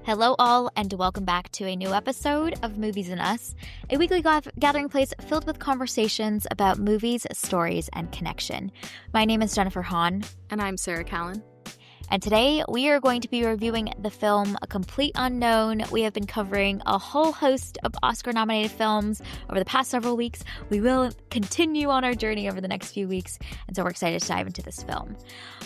Hello, all, and welcome back to a new episode of Movies and Us, a weekly gathering place filled with conversations about movies, stories, and connection. My name is Jennifer Hahn. And I'm Sarah Callan. And today we are going to be reviewing the film A Complete Unknown. We have been covering a whole host of Oscar-nominated films over the past several weeks. We will continue on our journey over the next few weeks, and so we're excited to dive into this film.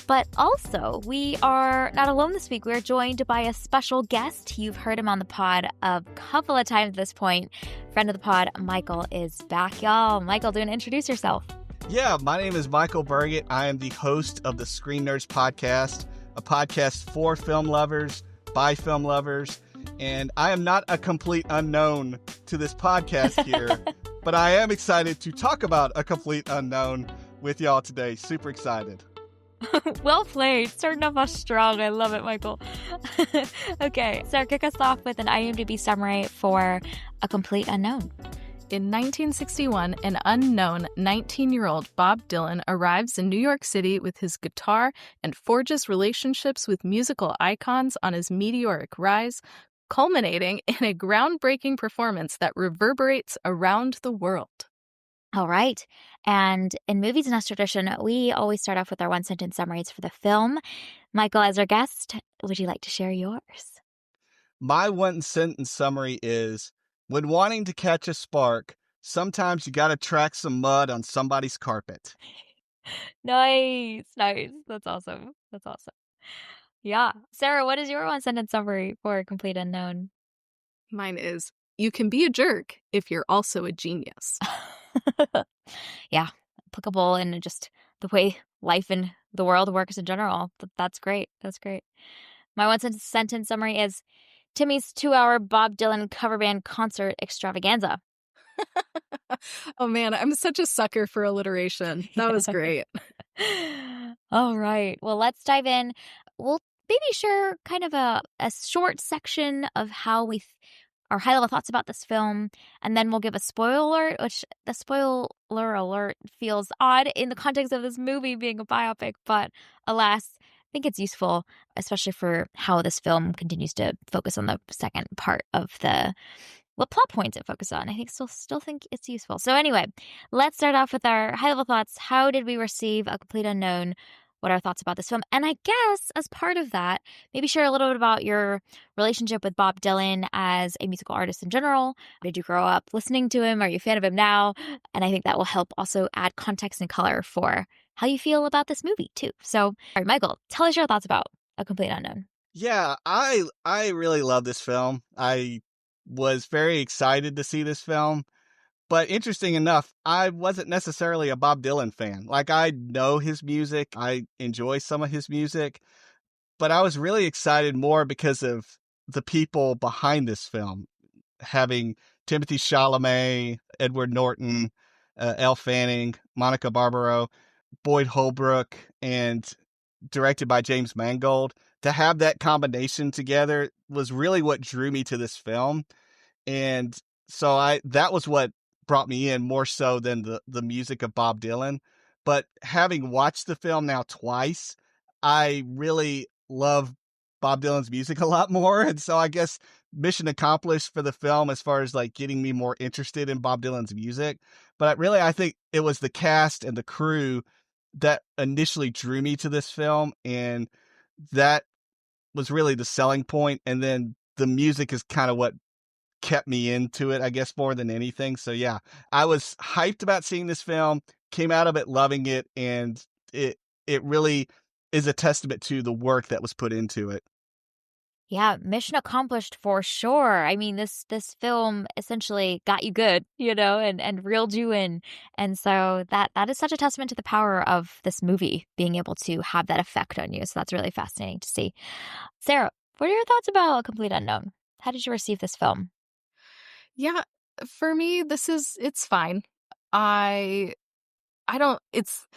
But also, we are not alone this week. We're joined by a special guest. You've heard him on the pod a couple of times at this point. Friend of the pod, Michael, is back, y'all. Michael, do you want to introduce yourself? Yeah, my name is Michael Burgett. I am the host of the Screen Nerds podcast, a podcast for film lovers, by film lovers, and I am not a complete unknown to this podcast here, but I am excited to talk about A Complete Unknown with y'all today. Super excited. Well played. Starting off strong. I love it, Michael. Okay, so kick us off with an IMDb summary for A Complete Unknown. In 1961, an unknown 19-year-old Bob Dylan arrives in New York City with his guitar and forges relationships with musical icons on his meteoric rise, culminating in a groundbreaking performance that reverberates around the world. All right. And in Movies and Us tradition, we always start off with our one-sentence summaries for the film. Michael, as our guest, would you like to share yours? My one-sentence summary is, when wanting to catch a spark, sometimes you gotta track some mud on somebody's carpet. Nice. That's awesome. Yeah. Sarah, what is your one-sentence summary for A Complete Unknown? Mine is, you can be a jerk if you're also a genius. Yeah, applicable in just the way life in the world works in general. That's great. My one-sentence summary is, Timmy's 2-hour Bob Dylan cover band concert extravaganza. Oh man, I'm such a sucker for alliteration. That was great. All right. Well, let's dive in. We'll maybe share kind of a short section of how our high-level thoughts about this film, and then we'll give a spoiler alert, which the spoiler alert feels odd in the context of this movie being a biopic, but alas, I think it's useful, especially for how this film continues to focus on the second part of what plot points it focuses on. I think still think it's useful. So anyway, let's start off with our high-level thoughts. How did we receive A Complete Unknown? What are our thoughts about this film? And I guess as part of that, maybe share a little bit about your relationship with Bob Dylan as a musical artist in general. Did you grow up listening to him? Are you a fan of him now? And I think that will help also add context and color for how you feel about this movie too. So, all right, Michael, tell us your thoughts about A Complete Unknown. Yeah, I really love this film. I was very excited to see this film. But interesting enough, I wasn't necessarily a Bob Dylan fan. Like, I know his music. I enjoy some of his music. But I was really excited more because of the people behind this film. Having Timothée Chalamet, Edward Norton, Elle Fanning, Monica Barbaro, Boyd Holbrook, and directed by James Mangold. To have that combination together was really what drew me to this film. And so that was what brought me in more so than the music of Bob Dylan. But having watched the film now twice, I really love Bob Dylan's music a lot more. And so I guess mission accomplished for the film as far as like getting me more interested in Bob Dylan's music. But I think it was the cast and the crew that initially drew me to this film. And that was really the selling point. And then the music is kind of what kept me into it, I guess, more than anything. So yeah, I was hyped about seeing this film, came out of it loving it, and it really is a testament to the work that was put into it. Yeah, mission accomplished for sure. I mean, this film essentially got you good, and reeled you in. And so that is such a testament to the power of this movie being able to have that effect on you. So that's really fascinating to see. Sarah, what are your thoughts about A Complete Unknown? How did you receive this film? Yeah, for me, it's fine. I don't, it's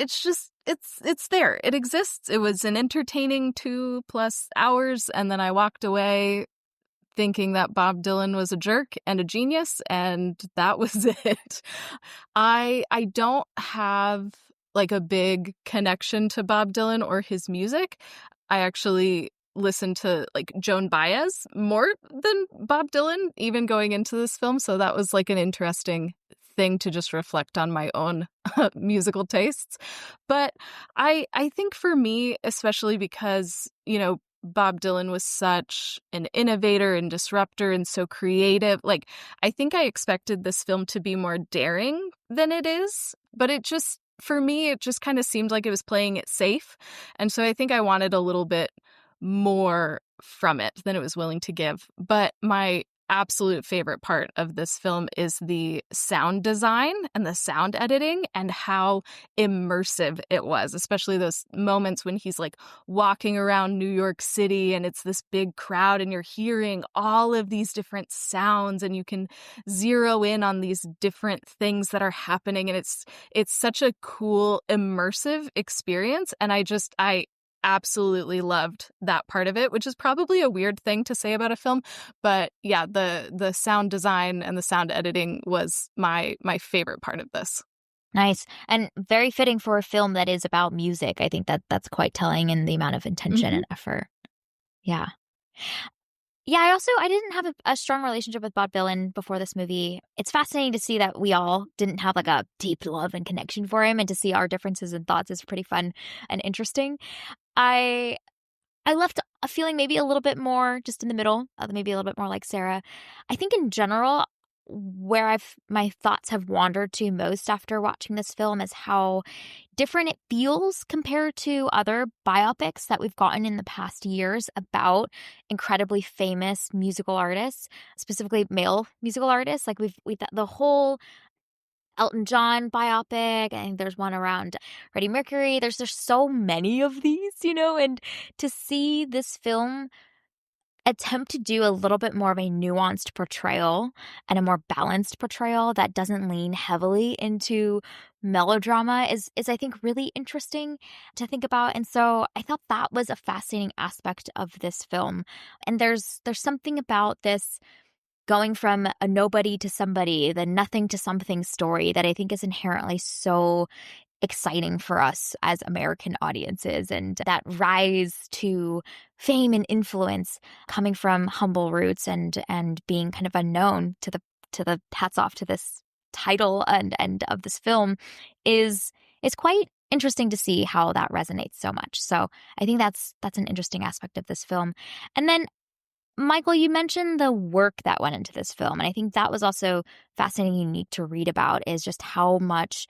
just, it's there. It exists. It was an entertaining 2+ hours. And then I walked away thinking that Bob Dylan was a jerk and a genius. And that was it. I don't have like a big connection to Bob Dylan or his music. I actually listened to like Joan Baez more than Bob Dylan, even going into this film. So that was like an interesting thing to just reflect on my own musical tastes. But I think for me, especially because, Bob Dylan was such an innovator and disruptor and so creative. Like, I think I expected this film to be more daring than it is, but for me, it just kind of seemed like it was playing it safe. And so I think I wanted a little bit more from it than it was willing to give. But my absolute favorite part of this film is the sound design and the sound editing and how immersive it was, especially those moments when he's like walking around New York City and it's this big crowd and you're hearing all of these different sounds and you can zero in on these different things that are happening, and it's such a cool immersive experience. And I absolutely loved that part of it, which is probably a weird thing to say about a film, but yeah, the sound design and the sound editing was my favorite part of this. Nice. And very fitting for a film that is about music. I think that's quite telling in the amount of intention Mm-hmm. and effort. Yeah. Yeah, I didn't have a strong relationship with Bob Dylan before this movie. It's fascinating to see that we all didn't have like a deep love and connection for him, and to see our differences and thoughts is pretty fun and interesting. I I left a feeling maybe a little bit more just in the middle, maybe a little bit more like Sarah. I think in general, where my thoughts have wandered to most after watching this film is how different it feels compared to other biopics that we've gotten in the past years about incredibly famous musical artists, specifically male musical artists. Like we've the whole Elton John biopic, and there's one around Freddie Mercury. There's so many of these, and to see this film attempt to do a little bit more of a nuanced portrayal and a more balanced portrayal that doesn't lean heavily into melodrama is I think really interesting to think about. And so I thought that was a fascinating aspect of this film. And there's something about this going from a nobody to somebody, the nothing to something story that I think is inherently so exciting for us as American audiences, and that rise to fame and influence coming from humble roots and being kind of unknown to the hats off to this title and of this film is quite interesting to see how that resonates so much. So I think that's an interesting aspect of this film. And then Michael, you mentioned the work that went into this film, and I think that was also fascinating and unique to read about, is just how much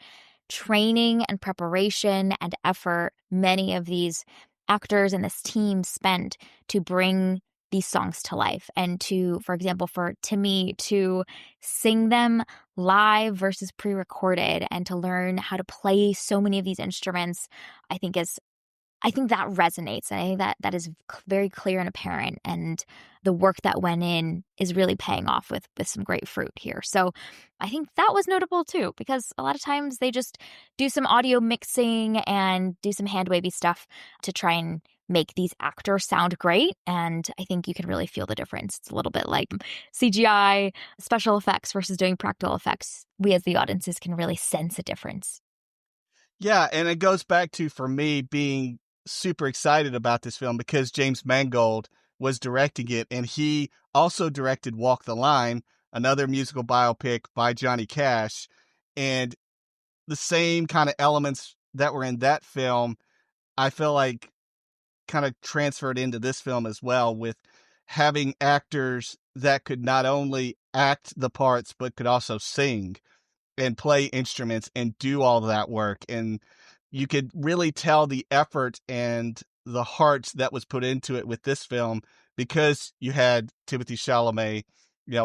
training and preparation and effort many of these actors and this team spent to bring these songs to life, and to, for example, for Timmy to sing them live versus pre-recorded and to learn how to play so many of these instruments, I think that resonates. And I think that is very clear and apparent. And the work that went in is really paying off with some great fruit here. So I think that was notable too, because a lot of times they just do some audio mixing and do some hand wavy stuff to try and make these actors sound great. And I think you can really feel the difference. It's a little bit like CGI, special effects versus doing practical effects. We as the audiences can really sense a difference. Yeah, and it goes back to, for me, being super excited about this film because James Mangold was directing it, and he also directed Walk the Line, another musical biopic by Johnny Cash. And the same kind of elements that were in that film, I feel like kind of transferred into this film as well, with having actors that could not only act the parts, but could also sing and play instruments and do all that work. And you could really tell the effort and the heart that was put into it with this film, because you had Timothée Chalamet,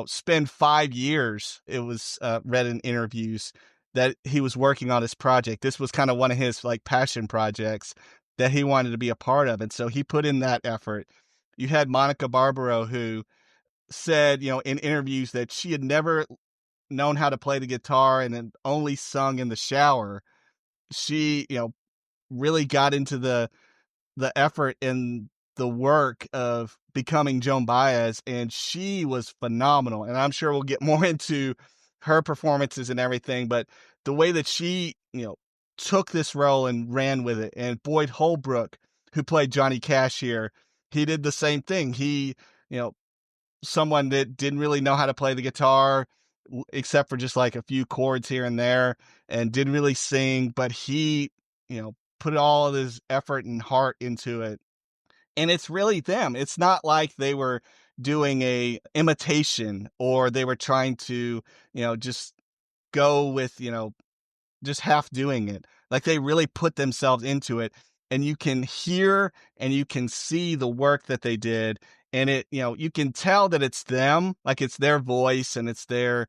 spend 5 years. It was read in interviews that he was working on this project. This was kind of one of his like passion projects that he wanted to be a part of. And so he put in that effort. You had Monica Barbaro, who said, in interviews that she had never known how to play the guitar and then only sung in the shower. She, really got into the effort and the work of becoming Joan Baez, and she was phenomenal. And I'm sure we'll get more into her performances and everything, but the way that she, took this role and ran with it. And Boyd Holbrook, who played Johnny Cash here, he did the same thing. He, you know, someone that didn't really know how to play the guitar except for just like a few chords here and there, and didn't really sing, but he, put all of his effort and heart into it. And it's really them. It's not like they were doing a imitation or they were trying to, just go with, just half doing it. Like they really put themselves into it, and you can hear and you can see the work that they did. And you can tell that it's them, like it's their voice and it's their,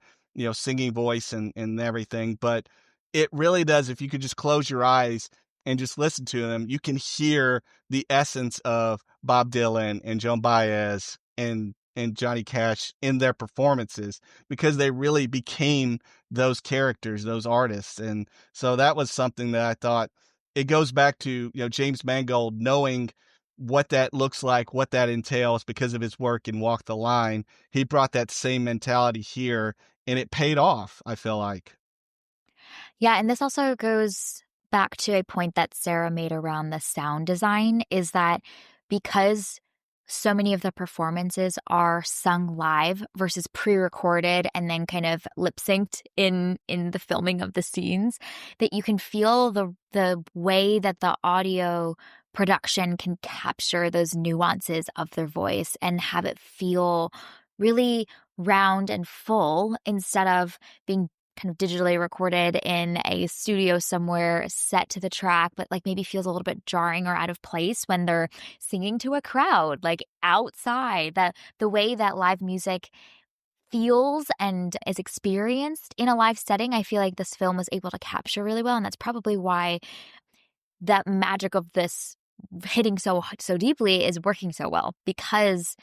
singing voice and everything. But it really does. If you could just close your eyes and just listen to them, you can hear the essence of Bob Dylan and Joan Baez and Johnny Cash in their performances, because they really became those characters, those artists. And so that was something that I thought, it goes back to, James Mangold knowing what that looks like, what that entails because of his work in Walk the Line. He brought that same mentality here, and it paid off, I feel like. Yeah, and this also goes back to a point that Sarah made around the sound design, is that because so many of the performances are sung live versus pre-recorded and then kind of lip-synced in the filming of the scenes, that you can feel the way that the audio production can capture those nuances of their voice and have it feel really round and full instead of being kind of digitally recorded in a studio somewhere set to the track, but like maybe feels a little bit jarring or out of place when they're singing to a crowd, like outside. The way that live music feels and is experienced in a live setting, I feel like this film was able to capture really well. And that's probably why that magic of this hitting so deeply is working so well, because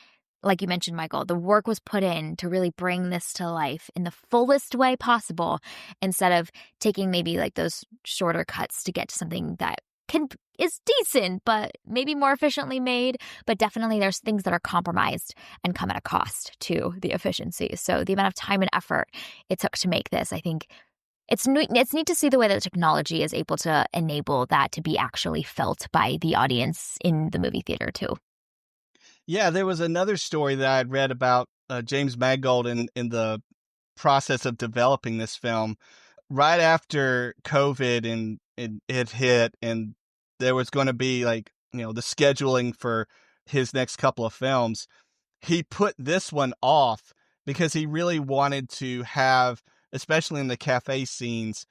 like you mentioned, Michael, the work was put in to really bring this to life in the fullest way possible, instead of taking maybe like those shorter cuts to get to something that is decent, but maybe more efficiently made. But definitely there's things that are compromised and come at a cost to the efficiency. So the amount of time and effort it took to make this, I think it's neat to see the way that the technology is able to enable that to be actually felt by the audience in the movie theater too. Yeah, there was another story that I'd read about James Mangold in the process of developing this film. Right after COVID and it hit, and there was going to be like, the scheduling for his next couple of films, he put this one off because he really wanted to have, especially in the cafe scenes,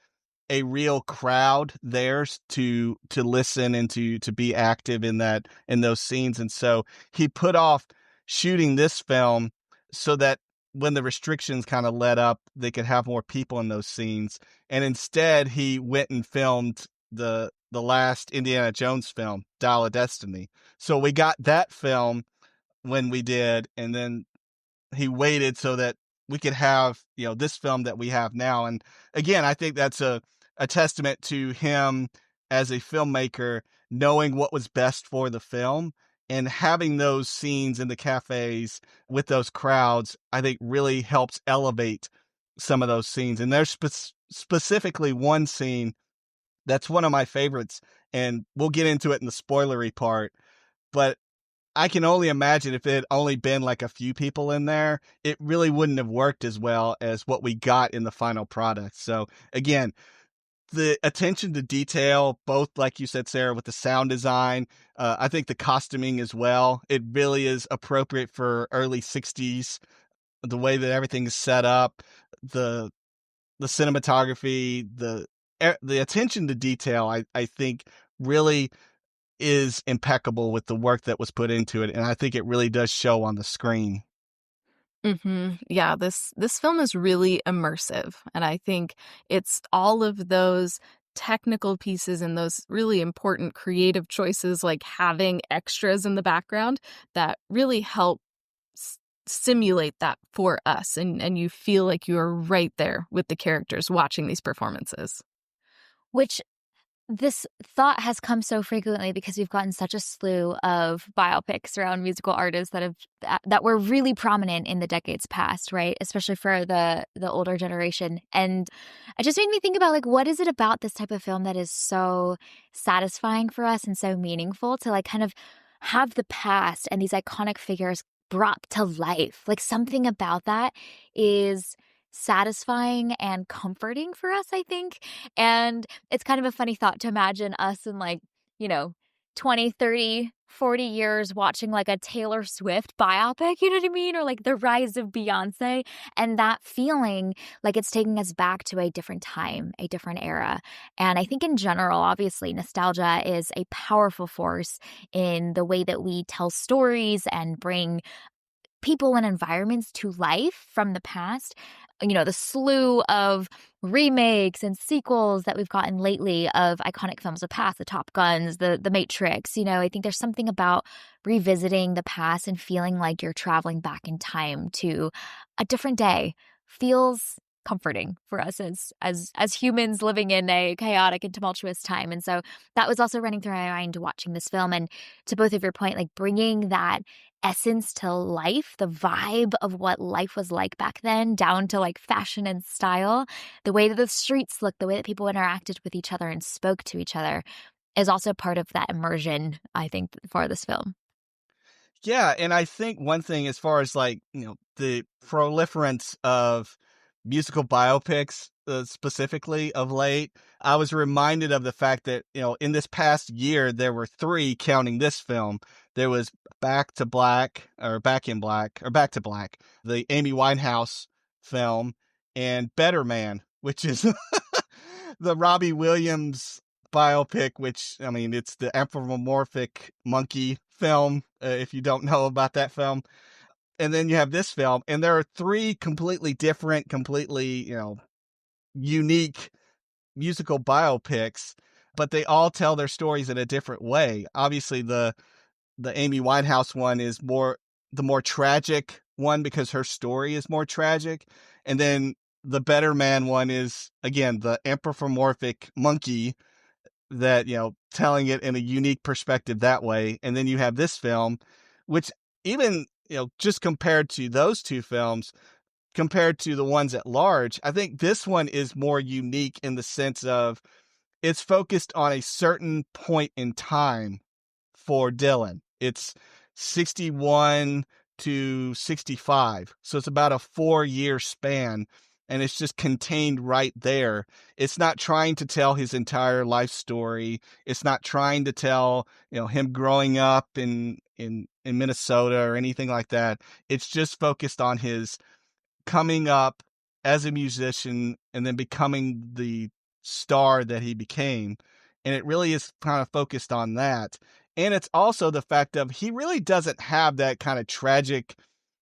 a real crowd there to listen and to be active in those scenes. And so he put off shooting this film so that when the restrictions kind of let up, they could have more people in those scenes. And instead he went and filmed the last Indiana Jones film, Dial of Destiny. So we got that film when we did, and then he waited so that we could have, this film that we have now. And again, I think that's a testament to him as a filmmaker, knowing what was best for the film, and having those scenes in the cafes with those crowds, I think really helps elevate some of those scenes. And there's specifically one scene that's one of my favorites, and we'll get into it in the spoilery part, but I can only imagine if it had only been like a few people in there, it really wouldn't have worked as well as what we got in the final product. So again, the attention to detail, both like you said, Sarah, with the sound design, I think the costuming as well, it really is appropriate for early 60s. The way that everything is set up, the cinematography, the attention to detail, I think really is impeccable with the work that was put into it, and I think it really does show on the screen. Yeah, this film is really immersive, and I think it's all of those technical pieces and those really important creative choices, like having extras in the background, that really help simulate that for us, and you feel like you are right there with the characters watching these performances. Which this thought has come so frequently because we've gotten such a slew of biopics around musical artists that were really prominent in the decades past, right? Especially for the older generation. And it just made me think about, like, what is it about this type of film that is so satisfying for us and so meaningful to, like, kind of have the past and these iconic figures brought to life. Like something about that is satisfying and comforting for us, I think. And it's kind of a funny thought to imagine us in like, you know, 20, 30, 40 years watching like a Taylor Swift biopic, you know what I mean? Or like the rise of Beyonce, and that feeling like it's taking us back to a different time, a different era. And I think in general, obviously, nostalgia is a powerful force in the way that we tell stories and bring people and environments to life from the past. You know, the slew of remakes and sequels that we've gotten lately of iconic films of the past, the Top Guns, the Matrix. You know, I think there's something about revisiting the past and feeling like you're traveling back in time to a different day feels comforting for us as humans living in a chaotic and tumultuous time. And so that was also running through my mind watching this film. And to both of your point, like bringing that essence to life, the vibe of what life was like back then, down to like fashion and style, the way that the streets looked, the way that people interacted with each other and spoke to each other is also part of that immersion, I think, for this film. Yeah, and I think one thing as far as like, the proliferance of musical biopics, specifically of late, I was reminded of the fact that, in this past year, there were three counting this film. There was Back to Black, or Back in Black, or Back to Black, the Amy Winehouse film, and Better Man, which is the Robbie Williams biopic, which, I mean, it's the anthropomorphic monkey film, if you don't know about that film. And then you have this film, and there are three completely different, completely, unique musical biopics, but they all tell their stories in a different way. Obviously, the Amy Winehouse one is the more tragic one because her story is more tragic. And then the Better Man one is, again, the anthropomorphic monkey that, telling it in a unique perspective that way. And then you have this film, which even, just compared to those two films, compared to the ones at large, I think this one is more unique in the sense of it's focused on a certain point in time for Dylan. It's 61 to 65. So it's about a 4-year span, and it's just contained right there. It's not trying to tell his entire life story. It's not trying to tell, him growing up in Minnesota or anything like that. It's just focused on his coming up as a musician and then becoming the star that he became. And it really is kind of focused on that. And it's also the fact of he really doesn't have that kind of tragic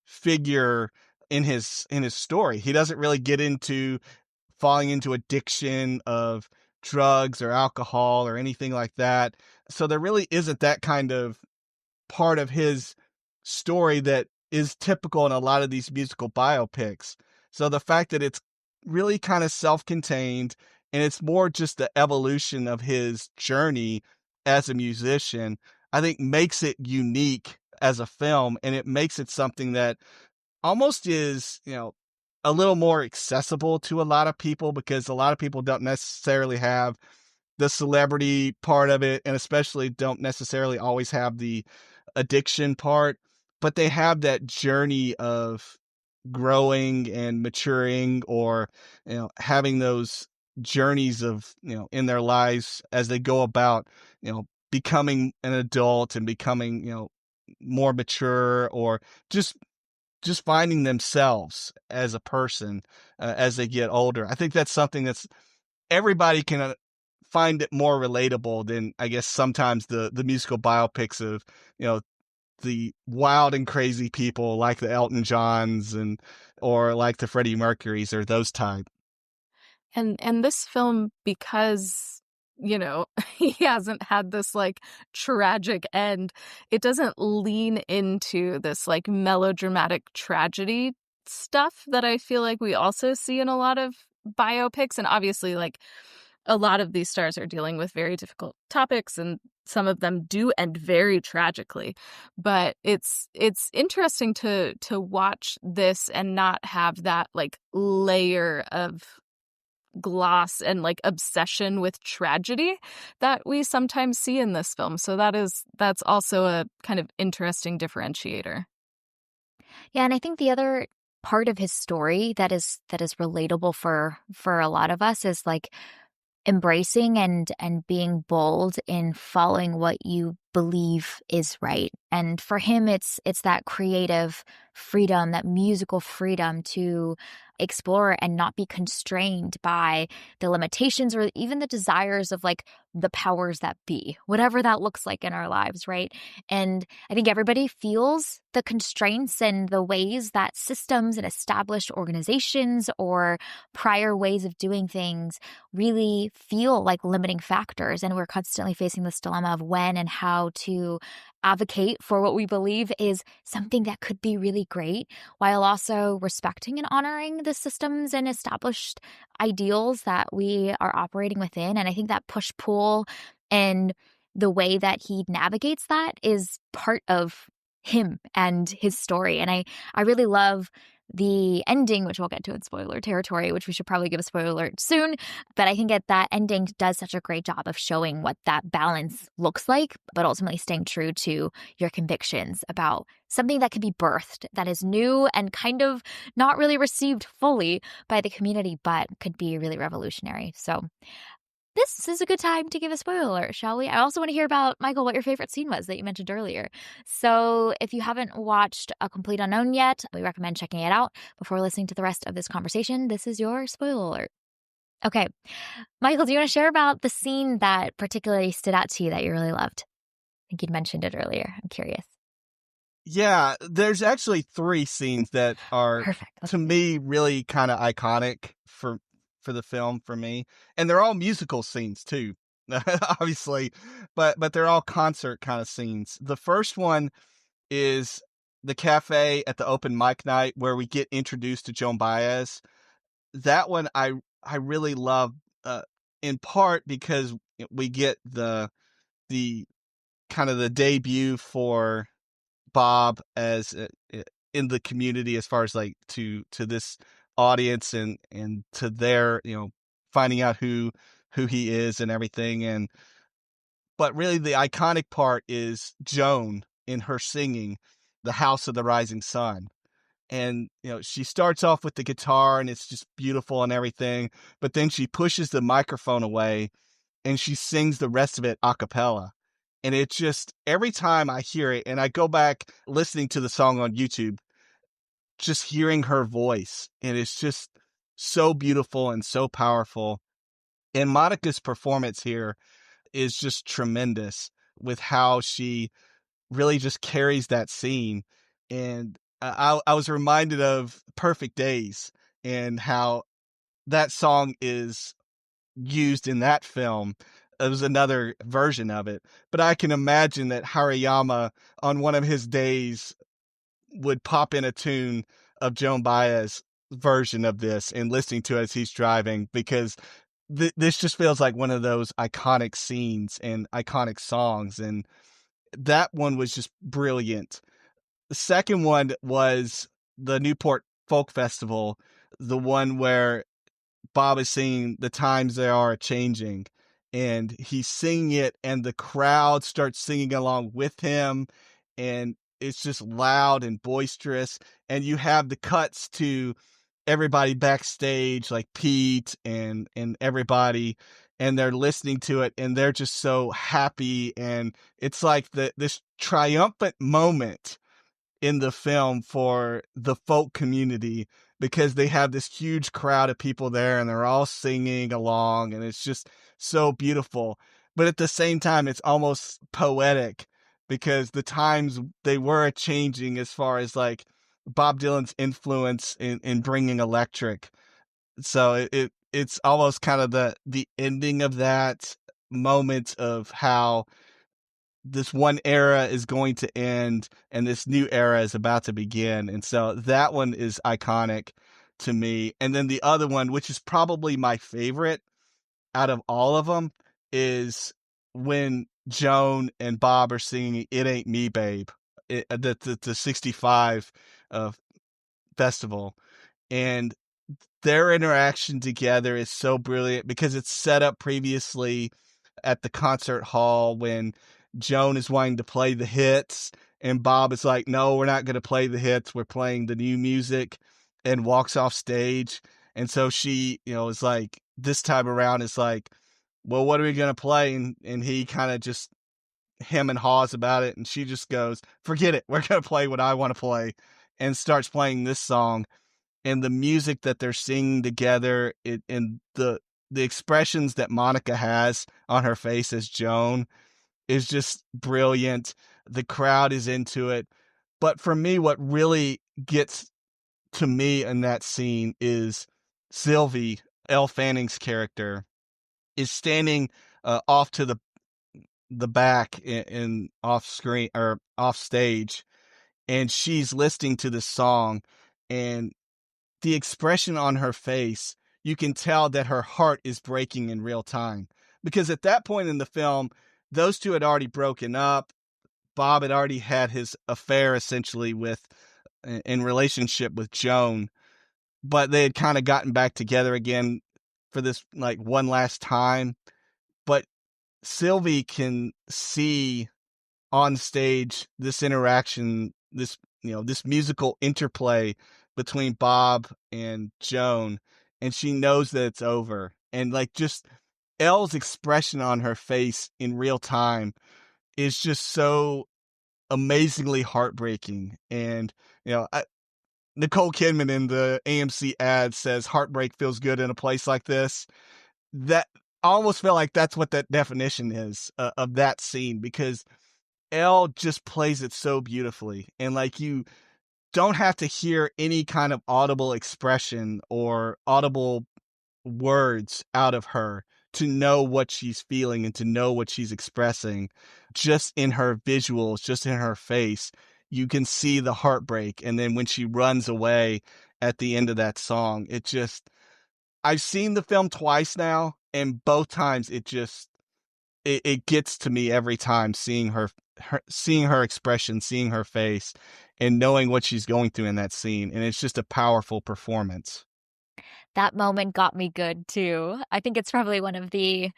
figure in his story. He doesn't really get into falling into addiction of drugs or alcohol or anything like that. So there really isn't that kind of part of his story that is typical in a lot of these musical biopics. So the fact that it's really kind of self-contained and it's more just the evolution of his journey as a musician, I think makes it unique as a film, and it makes it something that almost is, a little more accessible to a lot of people because a lot of people don't necessarily have the celebrity part of it, and especially don't necessarily always have the addiction part, but they have that journey of growing and maturing, or, having those journeys of, in their lives as they go about, becoming an adult and becoming, more mature, or just finding themselves as a person, as they get older. I think that's something that's everybody can find it more relatable than, I guess, sometimes the musical biopics of, the wild and crazy people like the Elton Johns or like the Freddie Mercurys or those type. And this film, because, he hasn't had this like tragic end, it doesn't lean into this like melodramatic tragedy stuff that I feel like we also see in a lot of biopics. And obviously, like, a lot of these stars are dealing with very difficult topics, and some of them do end very tragically. But it's interesting to watch this and not have that like layer of gloss and like obsession with tragedy that we sometimes see in this film. So that's also a kind of interesting differentiator. Yeah, and I think the other part of his story that is relatable for a lot of us is like embracing and being bold in following what you believe is right. And for him it's that creative freedom, that musical freedom to explore and not be constrained by the limitations or even the desires of like the powers that be, whatever that looks like in our lives, right? And I think everybody feels the constraints and the ways that systems and established organizations or prior ways of doing things really feel like limiting factors. And we're constantly facing this dilemma of when and how to advocate for what we believe is something that could be really great, while also respecting and honoring the systems and established ideals that we are operating within. And I think that push pull and the way that he navigates that is part of him and his story. And I really love the ending, which we'll get to in spoiler territory, which we should probably give a spoiler alert soon. But I think that ending does such a great job of showing what that balance looks like, but ultimately staying true to your convictions about something that could be birthed, that is new and kind of not really received fully by the community, but could be really revolutionary. So this is a good time to give a spoiler alert, shall we? I also want to hear about, Michael, what your favorite scene was that you mentioned earlier. So if you haven't watched A Complete Unknown yet, we recommend checking it out before listening to the rest of this conversation. This is your spoiler alert. Okay. Michael, do you want to share about the scene that particularly stood out to you that you really loved? I think you'd mentioned it earlier. I'm curious. Yeah, there's actually 3 scenes that are, Perfect. to me, really kind of iconic for the film for me, and they're all musical scenes too, obviously, but they're all concert kind of scenes. The first one is the cafe at the open mic night where we get introduced to Joan Baez. That one I really love, uh, in part because we get the kind of the debut for Bob as in the community, as far as like to this audience and to their, finding out who he is and everything. And but really the iconic part is Joan in her singing The House of the Rising Sun. And she starts off with the guitar and it's just beautiful and everything, but then she pushes the microphone away and she sings the rest of it a cappella. And it just, every time I hear it, and I go back listening to the song on YouTube, just hearing her voice, and it's just so beautiful and so powerful. And Monica's performance here is just tremendous with how she really just carries that scene. And I was reminded of Perfect Days and how that song is used in that film. It was another version of it. But I can imagine that Hariyama, on one of his days, would pop in a tune of Joan Baez's version of this and listening to it as he's driving, because this just feels like one of those iconic scenes and iconic songs. And that one was just brilliant. The second one was the Newport Folk Festival, the one where Bob is singing "The Times They Are Changing," and he's singing it, and the crowd starts singing along with him, and it's just loud and boisterous. And you have the cuts to everybody backstage, like Pete and everybody, and they're listening to it, and they're just so happy, and it's like this triumphant moment in the film for the folk community, because they have this huge crowd of people there and they're all singing along, and it's just so beautiful. But at the same time, it's almost poetic because the times they were changing, as far as like Bob Dylan's influence in bringing electric. So it's almost kind of the ending of that moment of how this one era is going to end and this new era is about to begin. And so that one is iconic to me. And then the other one, which is probably my favorite out of all of them, is when Joan and Bob are singing "It Ain't Me, Babe," the 65 uh, festival. And their interaction together is so brilliant because it's set up previously at the concert hall when Joan is wanting to play the hits and Bob is like, no, we're not going to play the hits. We're playing the new music, and walks off stage. And so she, is like, this time around is like, well, what are we going to play? And he kind of just hem and haws about it. And she just goes, forget it. We're going to play what I want to play, and starts playing this song. And the music that they're singing together, and the expressions that Monica has on her face as Joan is just brilliant. The crowd is into it. But for me, what really gets to me in that scene is Sylvie, Elle Fanning's character, is standing off to the back in off screen or off stage, and she's listening to the song, and the expression on her face, you can tell that her heart is breaking in real time. Because at that point in the film, those two had already broken up. Bob had already had his affair essentially in relationship with Joan, but they had kind of gotten back together again for this like one last time. But Sylvie can see on stage this interaction, this musical interplay between Bob and Joan, and she knows that it's over. And like just Elle's expression on her face in real time is just so amazingly heartbreaking. And Nicole Kidman in the AMC ad says heartbreak feels good in a place like this. That I almost feel like that's what that definition is of that scene, because Elle just plays it so beautifully. And like you don't have to hear any kind of audible expression or audible words out of her to know what she's feeling and to know what she's expressing. Just in her visuals, just in her face, you can see the heartbreak. And then when she runs away at the end of that song, I've seen the film twice now, and both times it gets to me every time, seeing seeing her expression, seeing her face, and knowing what she's going through in that scene. And it's just a powerful performance. That moment got me good too. I think it's probably one of the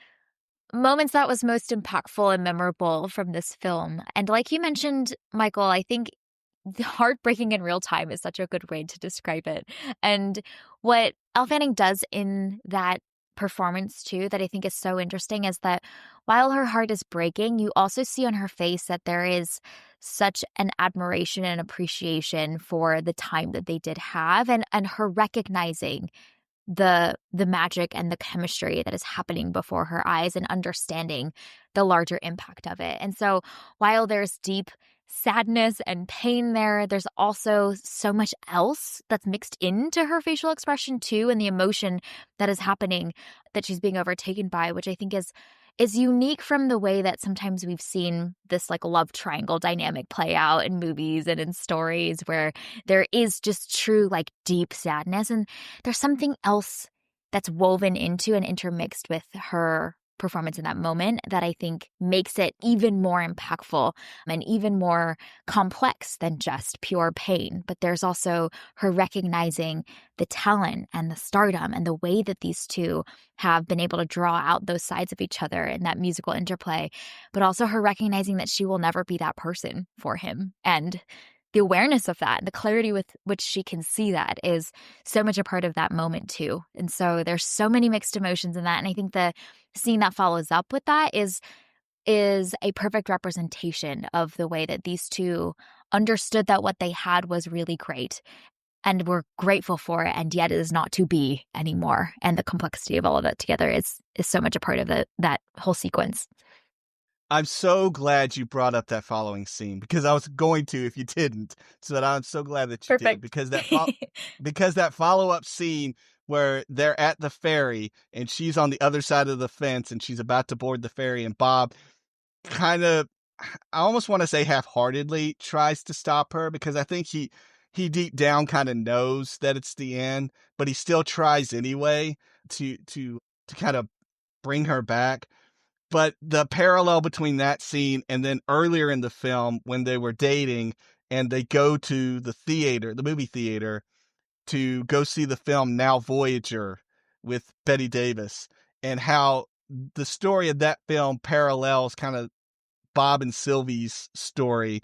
moments that was most impactful and memorable from this film. And like you mentioned, Michael, I think the heartbreaking in real time is such a good way to describe it. And what Elle Fanning does in that performance too, that I think is so interesting, is that while her heart is breaking, you also see on her face that there is such an admiration and appreciation for the time that they did have, and her recognizing the magic and the chemistry that is happening before her eyes, and understanding the larger impact of it. And so while there's deep sadness and pain there's also so much else that's mixed into her facial expression too, and the emotion that is happening that she's being overtaken by, which I think is unique from the way that sometimes we've seen this like love triangle dynamic play out in movies and in stories, where there is just true like deep sadness, and there's something else that's woven into and intermixed with her performance in that moment that I think makes it even more impactful and even more complex than just pure pain. But there's also her recognizing the talent and the stardom and the way that these two have been able to draw out those sides of each other in that musical interplay, but also her recognizing that she will never be that person for him. And the awareness of that and the clarity with which she can see that is so much a part of that moment too. And so there's so many mixed emotions in that. And I think the scene that follows up with that is a perfect representation of the way that these two understood that what they had was really great and were grateful for it, and yet it is not to be anymore. And the complexity of all of that together is so much a part of that whole sequence. I'm so glad you brought up that following scene, because I was going to if you didn't. So that I'm so glad that you did, Perfect. because that follow-up scene where they're at the ferry and she's on the other side of the fence and she's about to board the ferry, and Bob kind of, I almost want to say half-heartedly tries to stop her, because I think he deep down kind of knows that it's the end, but he still tries anyway to kind of bring her back. But the parallel between that scene and then earlier in the film when they were dating and they go to the movie theater, to go see the film Now Voyager with Betty Davis, and how the story of that film parallels kind of Bob and Sylvie's story.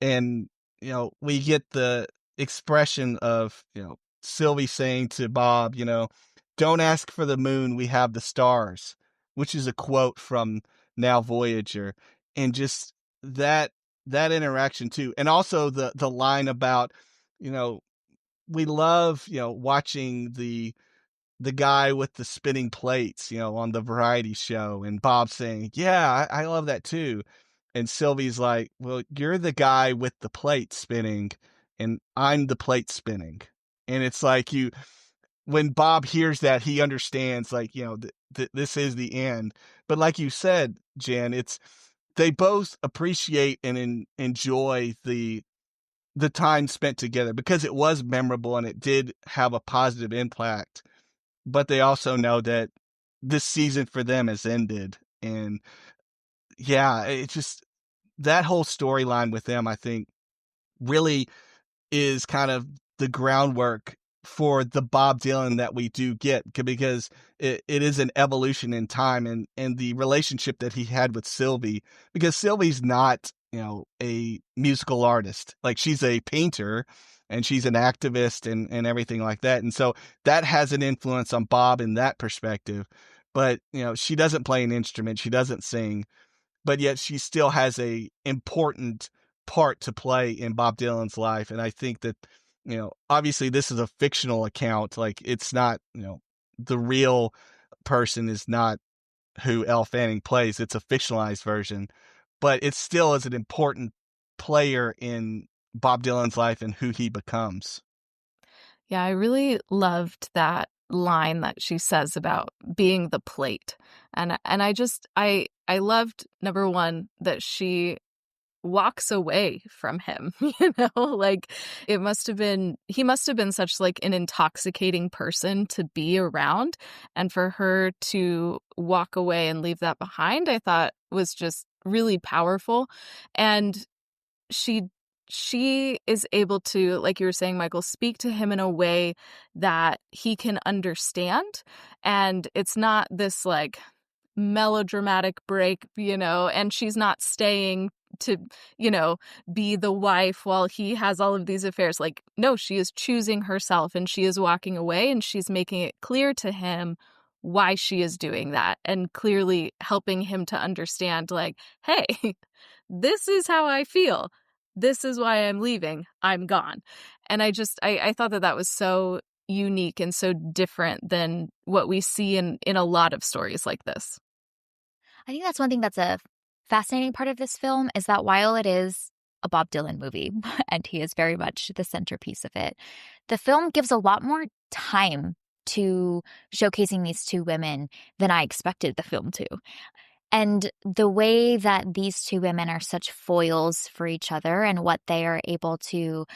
And, we get the expression of, Sylvie saying to Bob, don't ask for the moon, we have the stars, which is a quote from Now Voyager. And just that, that interaction too. And also the line about, you know, we love, watching the guy with the spinning plates, on the variety show, and Bob saying, "Yeah, I love that too." And Sylvie's like, "Well, you're the guy with the plate spinning, and I'm the plate spinning." And it's like when Bob hears that, he understands, like, this is the end. But like you said, Jen, they both appreciate and enjoy the time spent together because it was memorable and it did have a positive impact, but they also know that this season for them has ended. And yeah, it's just that whole storyline with them, I think, really is kind of the groundwork for the Bob Dylan that we do get, because it is an evolution in time, and the relationship that he had with Sylvie, because Sylvie's not, a musical artist. Like, she's a painter and she's an activist and everything like that. And so that has an influence on Bob in that perspective. But, she doesn't play an instrument. She doesn't sing, but yet she still has a important part to play in Bob Dylan's life. And I think that, obviously this is a fictional account. Like, it's not, the real person is not who Elle Fanning plays. It's a fictionalized version, but it still is an important player in Bob Dylan's life and who he becomes. Yeah, I really loved that line that she says about being the plate. And I loved, number one, that she walks away from him, like, he must have been such, like, an intoxicating person to be around, and for her to walk away and leave that behind, I thought was just really powerful. And she she is able to, like you were saying, Michael, speak to him in a way that he can understand, and it's not this, like, melodramatic break, and she's not staying to, be the wife while he has all of these affairs. Like, no, she is choosing herself and she is walking away, and she's making it clear to him why she is doing that, and clearly helping him to understand, like, hey, this is how I feel. This is why I'm leaving. I'm gone. And I thought that that was so unique and so different than what we see in a lot of stories like this. I think that's one thing that's a fascinating part of this film, is that while it is a Bob Dylan movie, and he is very much the centerpiece of it, the film gives a lot more time to showcasing these two women than I expected the film to. And the way that these two women are such foils for each other, and what they are able to,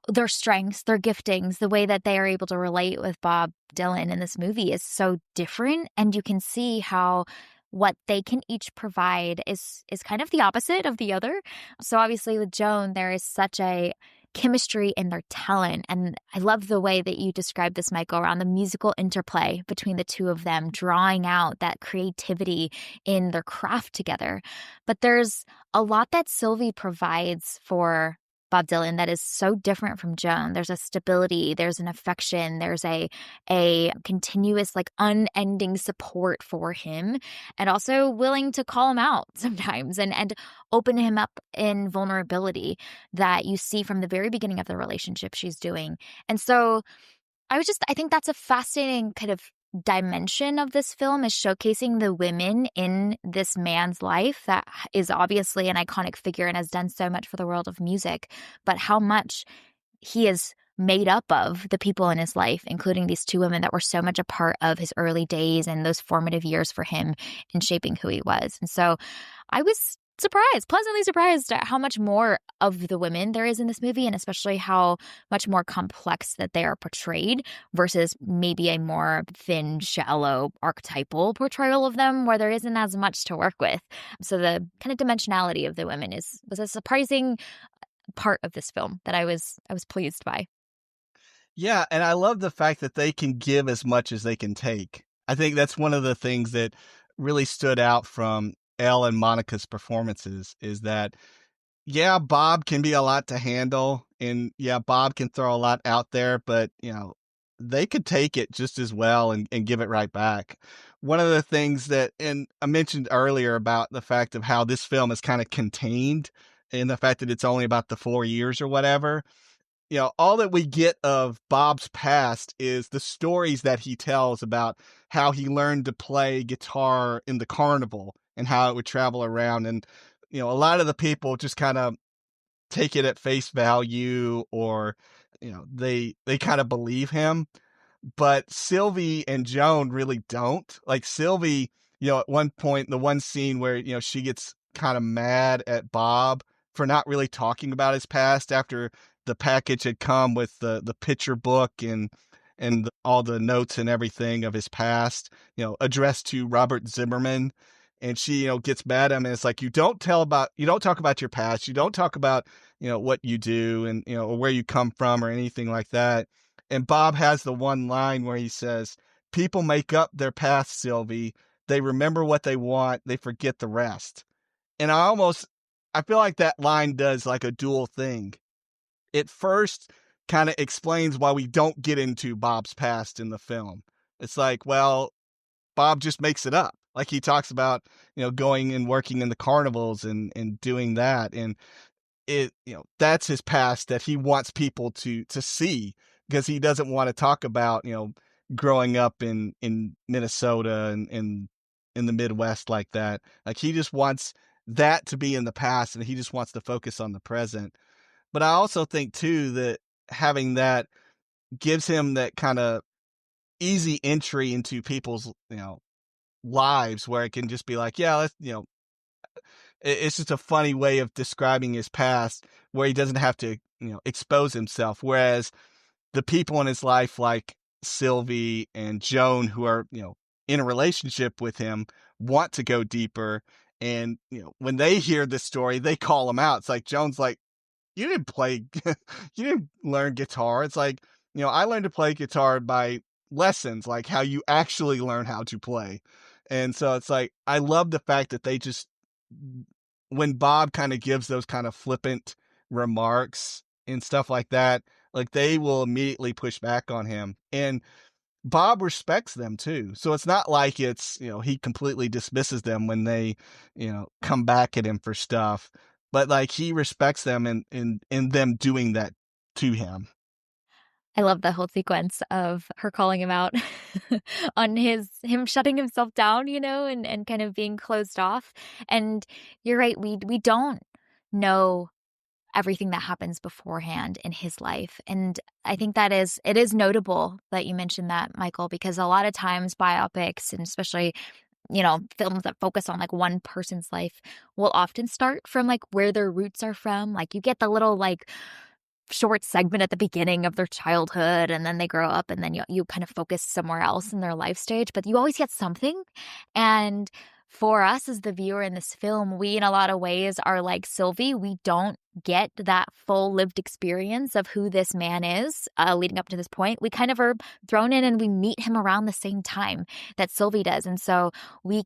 their strengths, their giftings, the way that they are able to relate with Bob Dylan in this movie is so different. And you can see how what they can each provide is kind of the opposite of the other. So obviously with Joan, there is such a chemistry in their talent. And I love the way that you described this, Michael, around the musical interplay between the two of them, drawing out that creativity in their craft together. But there's a lot that Sylvie provides for Bob Dylan that is so different from Joan. There's a stability, there's an affection, there's a continuous, like, unending support for him, and also willing to call him out sometimes and open him up in vulnerability that you see from the very beginning of the relationship she's doing. And so I think that's a fascinating kind of dimension of this film, is showcasing the women in this man's life that is obviously an iconic figure and has done so much for the world of music, but how much he is made up of the people in his life, including these two women that were so much a part of his early days and those formative years for him in shaping who he was. And so I was pleasantly surprised at how much more of the women there is in this movie, and especially how much more complex that they are portrayed versus maybe a more thin, shallow, archetypal portrayal of them where there isn't as much to work with. So the kind of dimensionality of the women was a surprising part of this film that I was pleased by. Yeah, and I love the fact that they can give as much as they can take. I think that's one of the things that really stood out from Elle and Monica's performances is that, yeah, Bob can be a lot to handle, and yeah, Bob can throw a lot out there, but they could take it just as well and give it right back. One of the things that, and I mentioned earlier about the fact of how this film is kind of contained in the fact that it's only about the 4 years or whatever. All that we get of Bob's past is the stories that he tells about how he learned to play guitar in the carnival and how it would travel around. And, a lot of the people just kind of take it at face value, or, they kind of believe him. But Sylvie and Joan really don't. Like Sylvie, at one point, the one scene where, she gets kind of mad at Bob for not really talking about his past after the package had come with the picture book and all the notes and everything of his past, addressed to Robert Zimmerman. And she, gets mad at him, and it's like, you don't talk about your past. You don't talk about, what you do and, or where you come from or anything like that. And Bob has the one line where he says, "People make up their past, Sylvie. They remember what they want. They forget the rest." And I feel like that line does like a dual thing. It first kind of explains why we don't get into Bob's past in the film. It's like, well, Bob just makes it up. Like he talks about, going and working in the carnivals and doing that. And that's his past that he wants people to see, because he doesn't want to talk about, growing up in Minnesota and in the Midwest like that. Like he just wants that to be in the past, and he just wants to focus on the present. But I also think too that having that gives him that kind of easy entry into people's, lives, where it can just be like, yeah, let's, it's just a funny way of describing his past where he doesn't have to, expose himself. Whereas the people in his life, like Sylvie and Joan, who are, in a relationship with him, want to go deeper. And, when they hear this story, they call him out. It's like, Joan's like, you didn't play, you didn't learn guitar. It's like, I learned to play guitar by lessons, like how you actually learn how to play. And so it's like, I love the fact that they just, when Bob kind of gives those kind of flippant remarks and stuff like that, like they will immediately push back on him. And Bob respects them too. So it's not like it's, he completely dismisses them when they, come back at him for stuff, but like he respects them in them doing that to him. I love the whole sequence of her calling him out on him shutting himself down, and kind of being closed off. And you're right, we don't know everything that happens beforehand in his life. And I think it is notable that you mentioned that, Michael, because a lot of times biopics, and especially, films that focus on like one person's life, will often start from like where their roots are from. Like you get the little like short segment at the beginning of their childhood, and then they grow up, and then you kind of focus somewhere else in their life stage, but you always get something. And for us as the viewer in this film, we in a lot of ways are like Sylvie. We don't get that full lived experience of who this man is leading up to this point. We kind of are thrown in, and we meet him around the same time that Sylvie does. And so we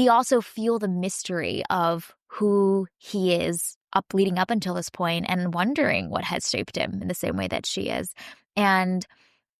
also feel the mystery of who he is leading up until this point, and wondering what has shaped him in the same way that she is. And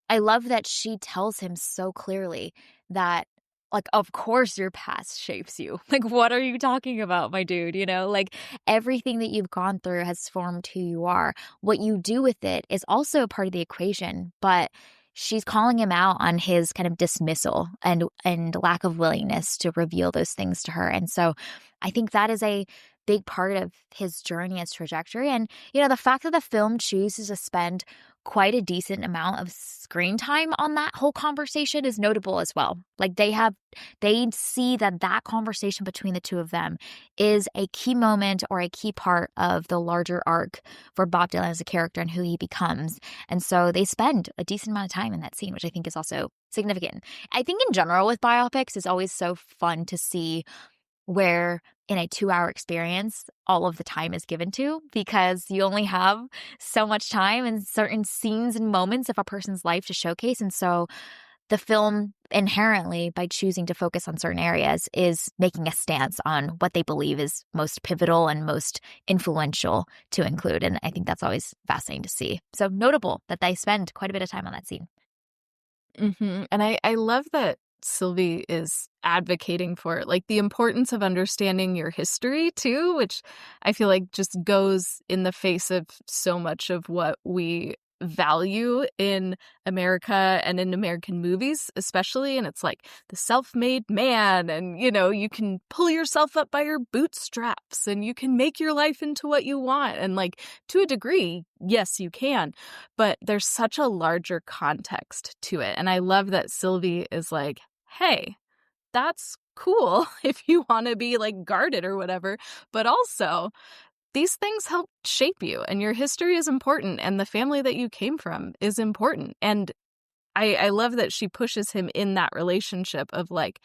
I love that she tells him so clearly that, like, of course your past shapes you. Like, what are you talking about, my dude? Like everything that you've gone through has formed who you are. What you do with it is also part of the equation, but she's calling him out on his kind of dismissal and lack of willingness to reveal those things to her. And so I think that is a big part of his journey, his trajectory. And, the fact that the film chooses to spend quite a decent amount of screen time on that whole conversation is notable as well. Like they see that conversation between the two of them is a key moment or a key part of the larger arc for Bob Dylan as a character and who he becomes. And so they spend a decent amount of time in that scene, which I think is also significant. I think in general with biopics, it's always so fun to see where in a 2-hour experience, all of the time is given to, because you only have so much time and certain scenes and moments of a person's life to showcase. And so the film inherently, by choosing to focus on certain areas, is making a stance on what they believe is most pivotal and most influential to include. And I think that's always fascinating to see. So notable that they spend quite a bit of time on that scene. And I love that Sylvie is advocating for like the importance of understanding your history too, which I feel like just goes in the face of so much of what we value in America and in American movies, especially. And it's like the self-made man, and you can pull yourself up by your bootstraps and you can make your life into what you want. And like to a degree, yes, you can, but there's such a larger context to it. And I love that Sylvie is like, hey, that's cool if you want to be like guarded or whatever, but also these things help shape you, and your history is important, and the family that you came from is important. And I love that she pushes him in that relationship of like,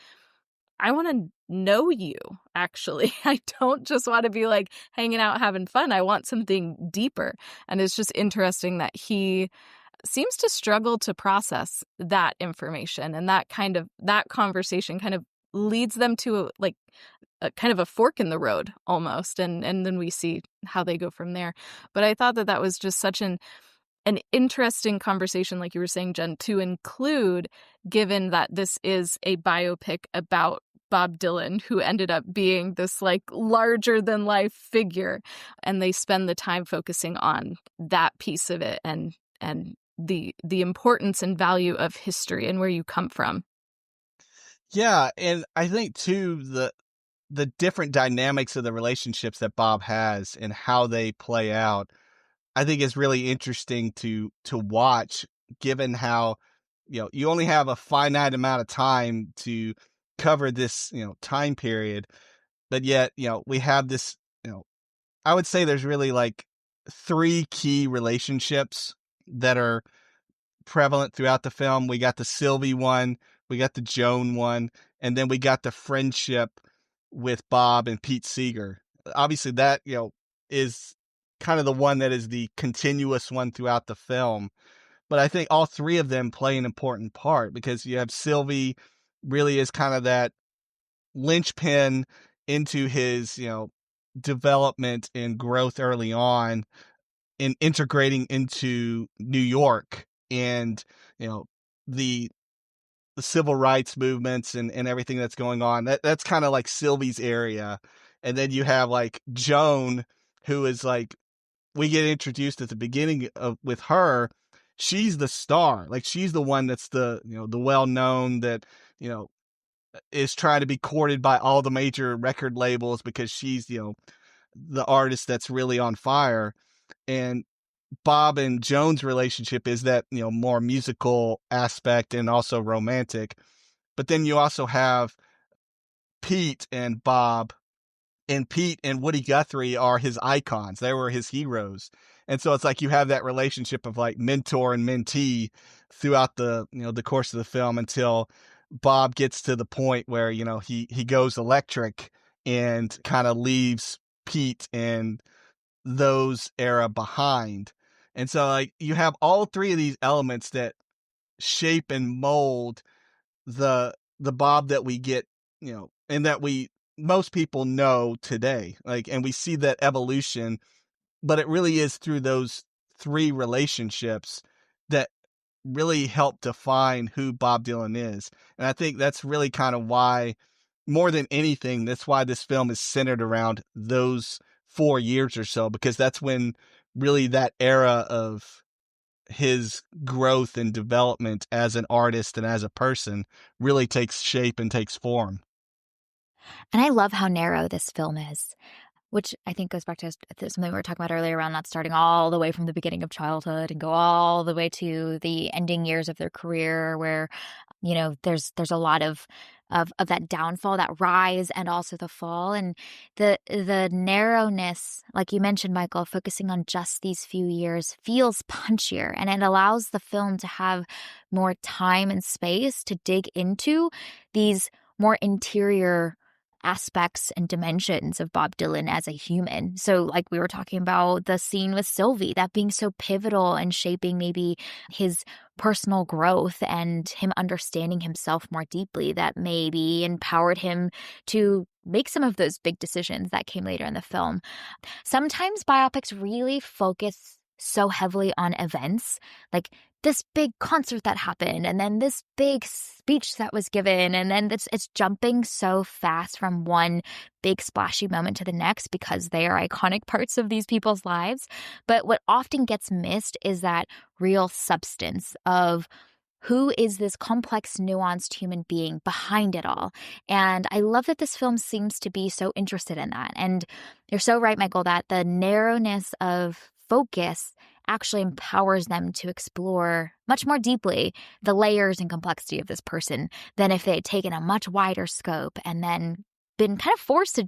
I want to know you, actually. I don't just want to be like hanging out, having fun. I want something deeper. And it's just interesting that he seems to struggle to process that information, and that conversation kind of leads them to a kind of a fork in the road almost, and then we see how they go from there. But I thought that was just such an interesting conversation, like you were saying, Jen, to include, given that this is a biopic about Bob Dylan, who ended up being this like larger than life figure, and they spend the time focusing on that piece of it, and the importance and value of history and where you come from. Yeah, and I think too the different dynamics of the relationships that Bob has and how they play out, I think is really interesting to watch, given how you only have a finite amount of time to cover this time period, but yet we have this I would say there's really like three key relationships that are prevalent throughout the film. We got the Sylvie one, we got the Joan one, and then we got the friendship with Bob and Pete Seeger. Obviously, that is kind of the one that is the continuous one throughout the film. But I think all three of them play an important part, because you have Sylvie really is kind of that linchpin into his development and growth early on in integrating into New York, and the the civil rights movements and everything that's going on. That's kind of like Sylvie's area. And then you have like Joan, who is like, we get introduced at the beginning of with her. She's the star. Like, she's the one that's the the well known, that you know is trying to be courted by all the major record labels, because she's the artist that's really on fire. And Bob and Joan's relationship is that more musical aspect and also romantic. But then you also have Pete and Bob, and Pete and Woody Guthrie are his icons. They were his heroes. And so it's like you have that relationship of like mentor and mentee throughout the the course of the film, until Bob gets to the point where he goes electric and kind of leaves Pete and those era behind. And so like you have all three of these elements that shape and mold the Bob that we get, and that most people know today. Like, and we see that evolution, but it really is through those three relationships that really help define who Bob Dylan is. And I think that's really kind of why, more than anything, that's why this film is centered around those 4 years or so, because that's when really that era of his growth and development as an artist and as a person really takes shape and takes form. And I love how narrow this film is, which I think goes back to something we were talking about earlier around not starting all the way from the beginning of childhood and go all the way to the ending years of their career, where there's a lot of that downfall, that rise, and also the fall. And the narrowness, like you mentioned, Michael, focusing on just these few years feels punchier, and it allows the film to have more time and space to dig into these more interior aspects and dimensions of Bob Dylan as a human. So, like we were talking about the scene with Sylvie, that being so pivotal and shaping maybe his personal growth and him understanding himself more deeply, that maybe empowered him to make some of those big decisions that came later in the film. Sometimes biopics really focus so heavily on events, like this big concert that happened, and then this big speech that was given, and then it's jumping so fast from one big splashy moment to the next because they are iconic parts of these people's lives. But what often gets missed is that real substance of who is this complex, nuanced human being behind it all? And I love that this film seems to be so interested in that. And you're so right, Michael, that the narrowness of focus actually empowers them to explore much more deeply the layers and complexity of this person than if they had taken a much wider scope and then been kind of forced to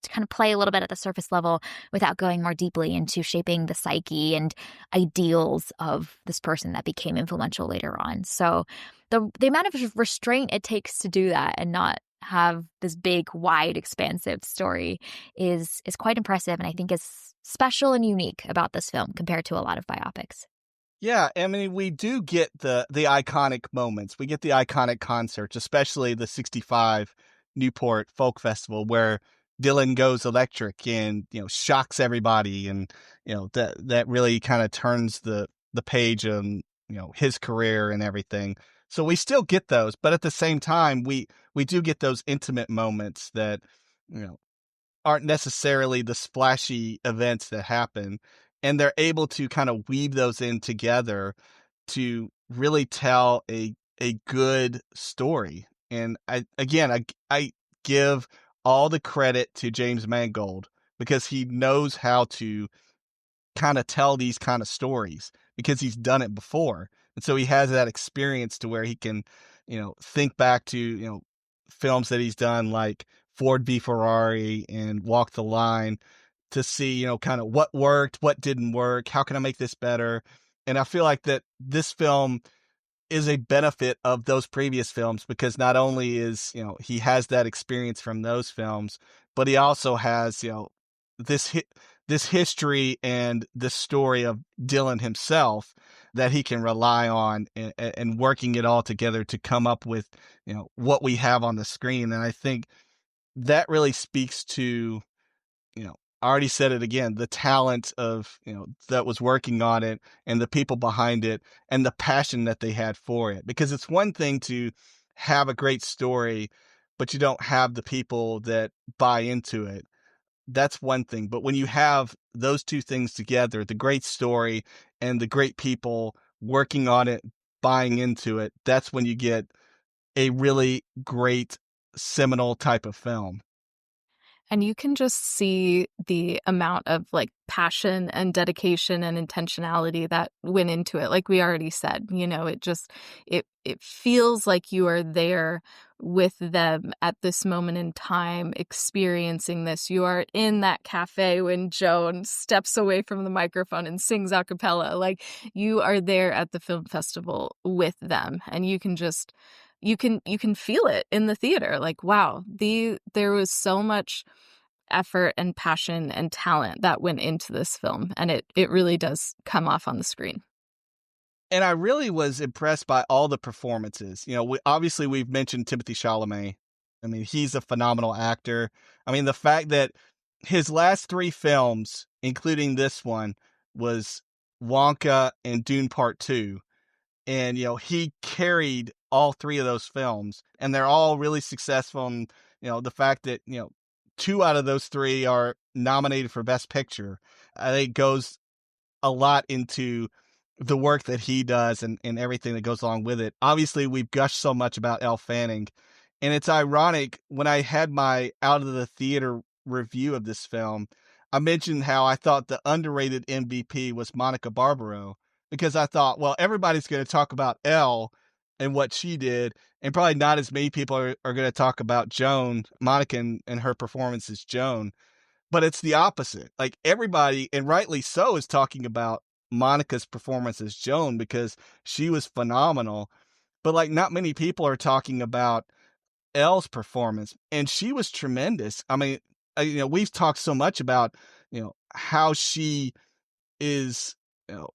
kind of play a little bit at the surface level without going more deeply into shaping the psyche and ideals of this person that became influential later on. So the amount of restraint it takes to do that and not have this big, wide, expansive story is quite impressive, and I think is special and unique about this film compared to a lot of biopics. Yeah, I mean, we do get the iconic moments. We get the iconic concerts, especially the '65 Newport Folk Festival, where Dylan goes electric and shocks everybody, and that really kind of turns the page on his career and everything. So we still get those, but at the same time, we do get those intimate moments that you know aren't necessarily the splashy events that happen, and they're able to kind of weave those in together to really tell a good story. And I give all the credit to James Mangold because he knows how to kind of tell these kind of stories because he's done it before. And so he has that experience to where he can, think back to, films that he's done like Ford v Ferrari and Walk the Line to see, kind of what worked, what didn't work, how can I make this better? And I feel like that this film is a benefit of those previous films because not only is, he has that experience from those films, but he also has, this this history and this story of Dylan himself that he can rely on and working it all together to come up with, what we have on the screen. And I think that really speaks to, I already said it again, the talent of, that was working on it and the people behind it and the passion that they had for it. Because it's one thing to have a great story, but you don't have the people that buy into it. That's one thing. But when you have those two things together, the great story and the great people working on it, buying into it, that's when you get a really great seminal type of film. And you can just see the amount of like passion and dedication and intentionality that went into it. Like we already said, it feels like you are there with them at this moment in time, experiencing this. You are in that cafe when Joan steps away from the microphone and sings a cappella. Like you are there at the film festival with them, and you can feel it in the theater. Like, wow, there was so much effort and passion and talent that went into this film, and it really does come off on the screen. And I really was impressed by all the performances. Obviously we've mentioned Timothée Chalamet. I mean, he's a phenomenal actor. I mean, the fact that his last three films, including this one, was Wonka and Dune Part 2. And, he carried all three of those films, and they're all really successful. And, the fact that, two out of those three are nominated for Best Picture, I think goes a lot into the work that he does and everything that goes along with it. Obviously, we've gushed so much about Elle Fanning, and it's ironic when I had my out of the theater review of this film, I mentioned how I thought the underrated MVP was Monica Barbaro because I thought, well, everybody's going to talk about Elle and what she did, and probably not as many people are going to talk about Monica and her performance as Joan. But it's the opposite. Like everybody, and rightly so, is talking about Monica's performance as Joan because she was phenomenal. But like not many people are talking about Elle's performance, and she was tremendous. I mean, we've talked so much about, how she is, you know,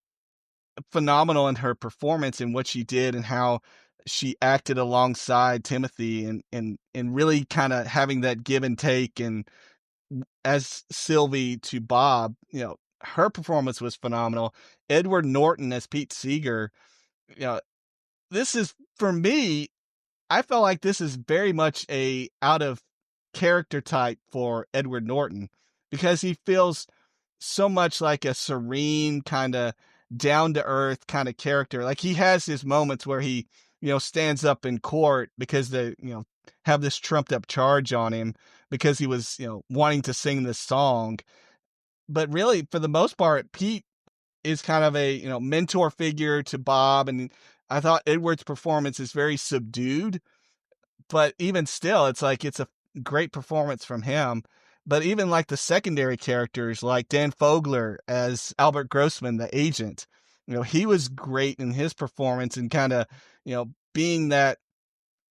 phenomenal in her performance and what she did and how she acted alongside Timothy and really kind of having that give and take and as Sylvie to Bob, her performance was phenomenal. Edward Norton as Pete Seeger, you know, this is for me, I felt like this is very much a out of character type for Edward Norton because he feels so much like a serene kind of down to earth kind of character. Like he has his moments where he, stands up in court because they, have this trumped up charge on him because he was, wanting to sing this song. But really, for the most part, Pete is kind of a, mentor figure to Bob. And I thought Edward's performance is very subdued, but even still, it's like it's a great performance from him. But even like the secondary characters, like Dan Fogler as Albert Grossman, the agent, he was great in his performance and kind of, being that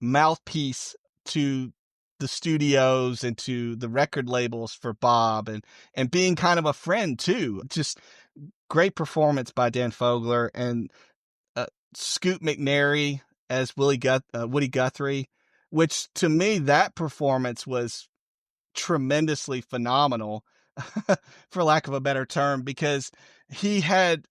mouthpiece to the studios and to the record labels for Bob and being kind of a friend too. Just great performance by Dan Fogler and uh, Scoot McNairy as Woody Guthrie, which to me that performance was tremendously phenomenal, for lack of a better term, because he had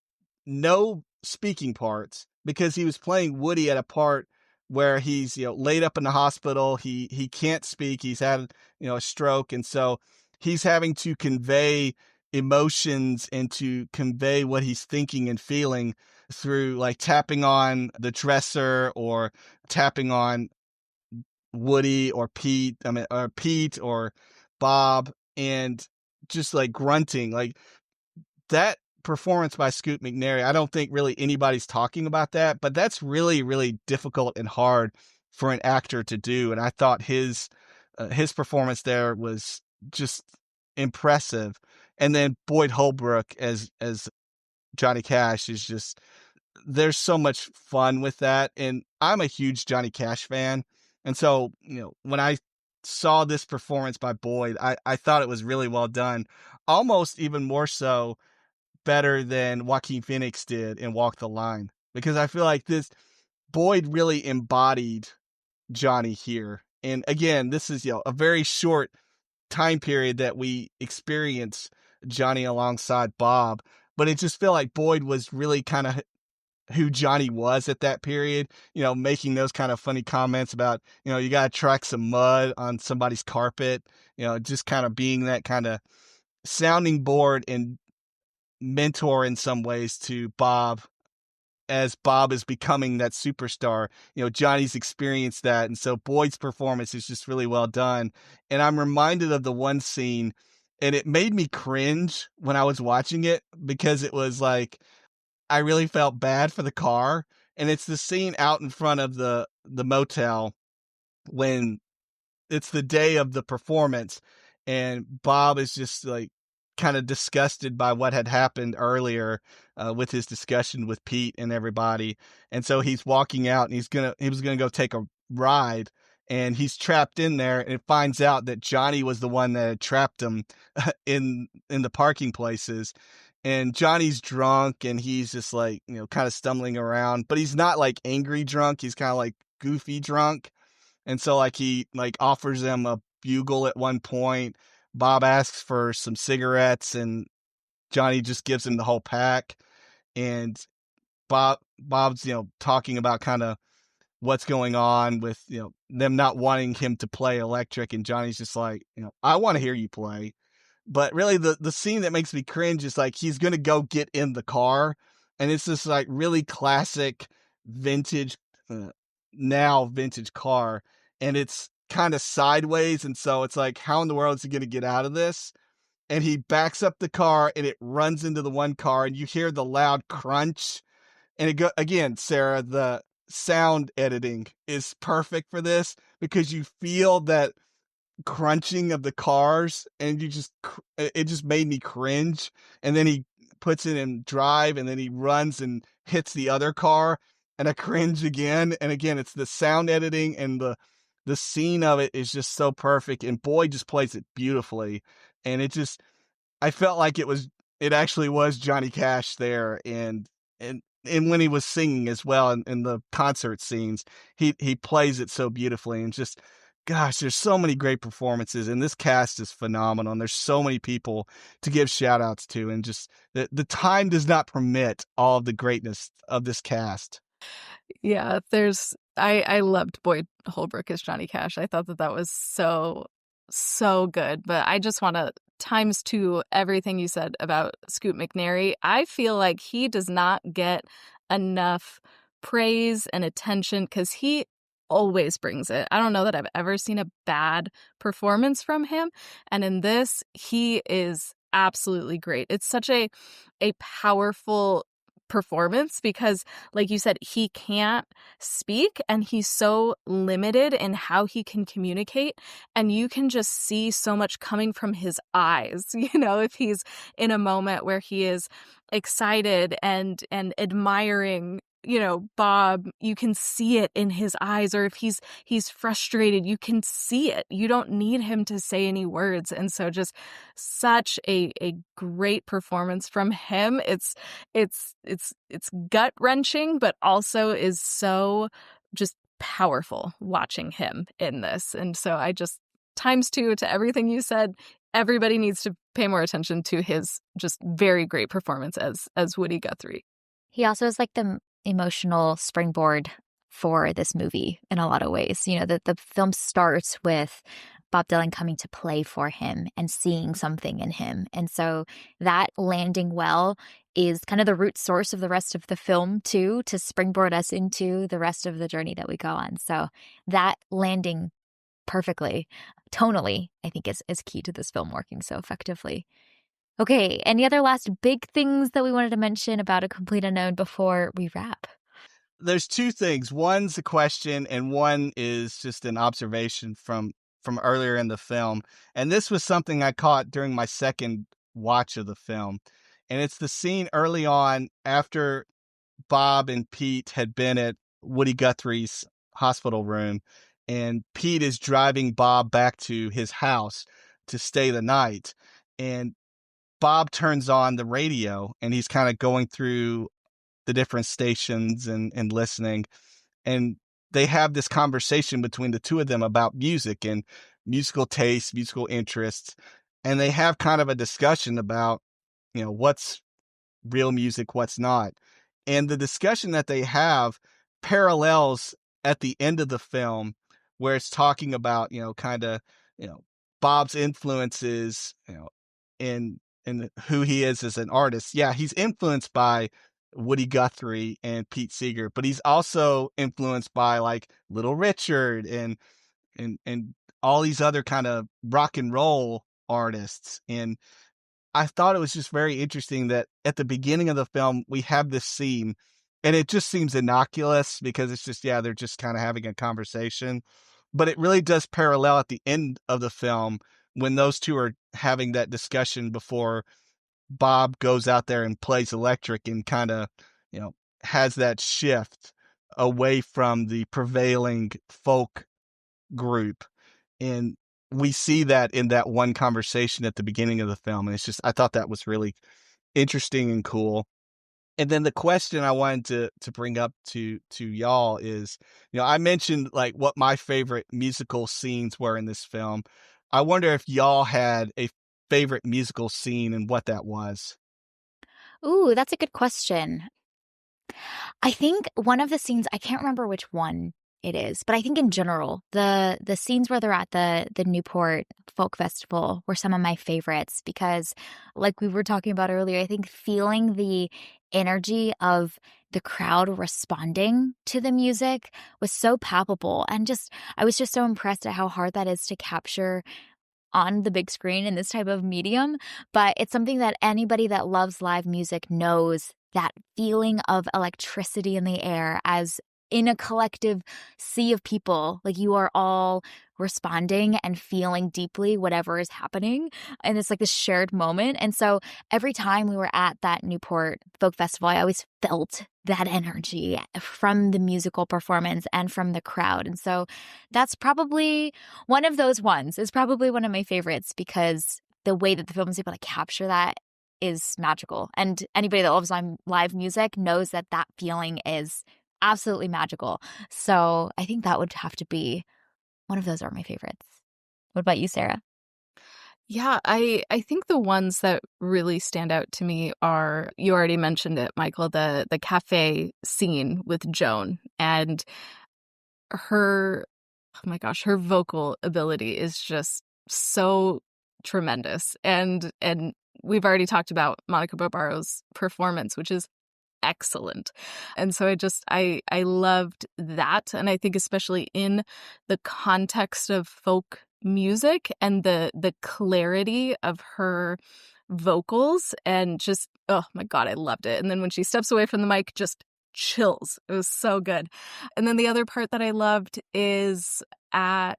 no speaking parts because he was playing Woody at a part where he's laid up in the hospital. He can't speak. He's had a stroke, and so he's having to convey emotions and to convey what he's thinking and feeling through like tapping on the dresser or tapping on Woody or Pete, or Pete or Bob, and just like grunting. Like that performance by Scoot McNairy, I don't think really anybody's talking about that, but that's really, really difficult and hard for an actor to do. And I thought his performance there was just impressive. And then Boyd Holbrook as Johnny Cash is just, there's so much fun with that. And I'm a huge Johnny Cash fan. And so, when I saw this performance by Boyd, I thought it was really well done. Almost even more so better than Joaquin Phoenix did in Walk the Line. Because I feel like Boyd really embodied Johnny here. And again, this is, a very short time period that we experience Johnny alongside Bob. But it just felt like Boyd was really kind of who Johnny was at that period, making those kind of funny comments about, you got to track some mud on somebody's carpet, just kind of being that kind of sounding board and mentor in some ways to Bob as Bob is becoming that superstar. Johnny's experienced that. And so Boyd's performance is just really well done. And I'm reminded of the one scene, and it made me cringe when I was watching it because it was like, I really felt bad for the car. And it's the scene out in front of the motel when it's the day of the performance and Bob is just like kind of disgusted by what had happened earlier with his discussion with Pete and everybody. And so he's walking out and he was gonna go take a ride, and he's trapped in there and finds out that Johnny was the one that had trapped him in the parking places. And Johnny's drunk and he's just like, kind of stumbling around, but he's not like angry drunk. He's kind of like goofy drunk. And so like he like offers them a bugle at one point. Bob asks for some cigarettes and Johnny just gives him the whole pack. And Bob's, talking about kind of what's going on with, them not wanting him to play electric. And Johnny's just like, I want to hear you play. But really the scene that makes me cringe is like, he's going to go get in the car. And it's this like really classic vintage, now vintage car. And it's kind of sideways. And so it's like, how in the world is he going to get out of this? And he backs up the car and it runs into the one car and you hear the loud crunch. And again, Sarah, the sound editing is perfect for this because you feel that crunching of the cars and it just made me cringe. And then he puts it in drive and then he runs and hits the other car and I cringe again. And again, it's the sound editing and the the scene of it is just so perfect, and Boyd just plays it beautifully. And I felt like it actually was Johnny Cash there, and when he was singing as well in the concert scenes, he plays it so beautifully, and just gosh, there's so many great performances, and this cast is phenomenal, and there's so many people to give shout outs to, and just the time does not permit all of the greatness of this cast. Yeah, I loved Boyd Holbrook as Johnny Cash. I thought that that was so good. But I just want to times two everything you said about Scoot McNairy. I feel like he does not get enough praise and attention because he always brings it. I don't know that I've ever seen a bad performance from him. And in this, he is absolutely great. It's such a powerful performance because, like you said, he can't speak and he's so limited in how he can communicate, and you can just see so much coming from his eyes. If he's in a moment where he is excited and admiring, Bob, you can see it in his eyes. Or if he's frustrated, you can see it. You don't need him to say any words. And so just such a great performance from him. It's gut-wrenching, but also is so just powerful watching him in this. And so I just times two to everything you said. Everybody needs to pay more attention to his just very great performance as Woody Guthrie. He also is like the emotional springboard for this movie in a lot of ways. The film starts with Bob Dylan coming to play for him and seeing something in him. And so that landing well is kind of the root source of the rest of the film too, to springboard us into the rest of the journey that we go on. So that landing perfectly, tonally, I think is key to this film working so effectively. Okay, any other last big things that we wanted to mention about A Complete Unknown before we wrap? There's two things. One's a question, and one is just an observation from earlier in the film. And this was something I caught during my second watch of the film. And it's the scene early on after Bob and Pete had been at Woody Guthrie's hospital room, and Pete is driving Bob back to his house to stay the night. And Bob turns on the radio, and he's kind of going through the different stations and listening. And they have this conversation between the two of them about music and musical tastes, musical interests. And they have kind of a discussion about, what's real music, what's not. And the discussion that they have parallels at the end of the film, where it's talking about, kind of, Bob's influences, in who he is as an artist. Yeah, he's influenced by Woody Guthrie and Pete Seeger, but he's also influenced by like Little Richard and all these other kind of rock and roll artists. And I thought it was just very interesting that at the beginning of the film, we have this scene, and it just seems innocuous because it's just, yeah, they're just kind of having a conversation. But it really does parallel at the end of the film when those two are having that discussion before Bob goes out there and plays electric and kind of, has that shift away from the prevailing folk group. And we see that in that one conversation at the beginning of the film. And I thought that was really interesting and cool. And then the question I wanted to bring up to y'all is, I mentioned like what my favorite musical scenes were in this film. I wonder if y'all had a favorite musical scene and what that was. Ooh, that's a good question. I think one of the scenes, I can't remember which one it is, but I think in general, the scenes where they're at the Newport Folk Festival were some of my favorites because, like we were talking about earlier, I think feeling the energy of the crowd responding to the music was so palpable, and I was just so impressed at how hard that is to capture on the big screen in this type of medium. But it's something that anybody that loves live music knows, that feeling of electricity in the air as in a collective sea of people. Like, you are all responding and feeling deeply whatever is happening. And it's like this shared moment. And so every time we were at that Newport Folk Festival, I always felt that energy from the musical performance and from the crowd. And so that's probably one of those ones, is probably one of my favorites, because the way that the film is able to capture that is magical. And anybody that loves live music knows that that feeling is absolutely magical. So I think that would have to be one of those are my favorites. What about you, Sarah? Yeah, I think the ones that really stand out to me are, you already mentioned it, Michael, the cafe scene with Joan, and her, oh my gosh, her vocal ability is just so tremendous. And we've already talked about Monica Barbaro's performance, which is excellent. And so I loved that. And I think especially in the context of folk music and the clarity of her vocals, and just, oh my God, I loved it. And then when she steps away from the mic, just chills. It was so good. And then the other part that I loved is at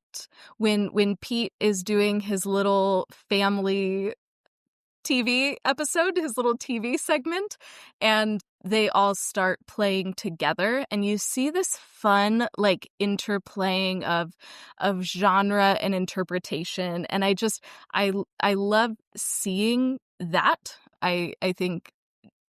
when Pete is doing his little family TV episode, his little TV segment, and they all start playing together, and you see this fun like interplaying of genre and interpretation, and I love seeing that. I think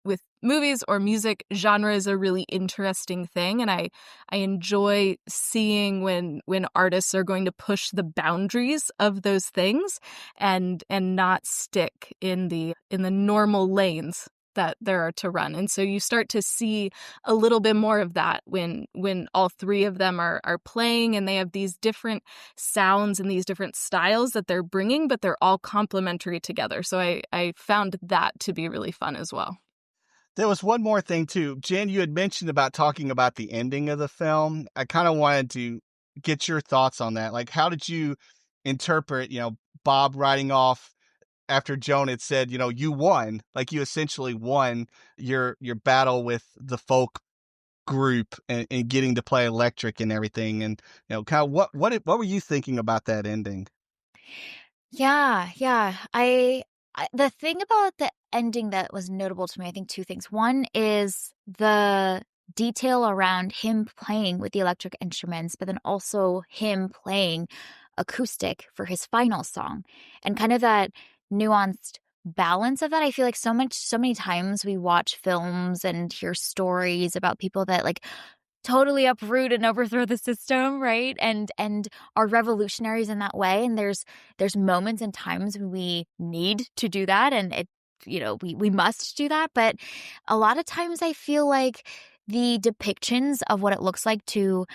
with movies or music, genre is a really interesting thing, and I enjoy seeing when artists are going to push the boundaries of those things and not stick in the normal lanes that there are to run. And so you start to see a little bit more of that when all three of them are playing, and they have these different sounds and these different styles that they're bringing, but they're all complementary together. So I found that to be really fun as well. There was one more thing too. Jen, you had mentioned about talking about the ending of the film. I kind of wanted to get your thoughts on that. Like, how did you interpret, Bob riding off after Joan had said, you won, like you essentially won your battle with the folk group, and getting to play electric and everything. And, kind of what were you thinking about that ending? Yeah. The thing about the ending that was notable to me, I think two things. One is the detail around him playing with the electric instruments, but then also him playing acoustic for his final song, and kind of that nuanced balance of that. I feel like so many times we watch films and hear stories about people that like totally uproot and overthrow the system, right? And are revolutionaries in that way. And there's moments and times when we need to do that, and we must do that. But a lot of times I feel like the depictions of what it looks like to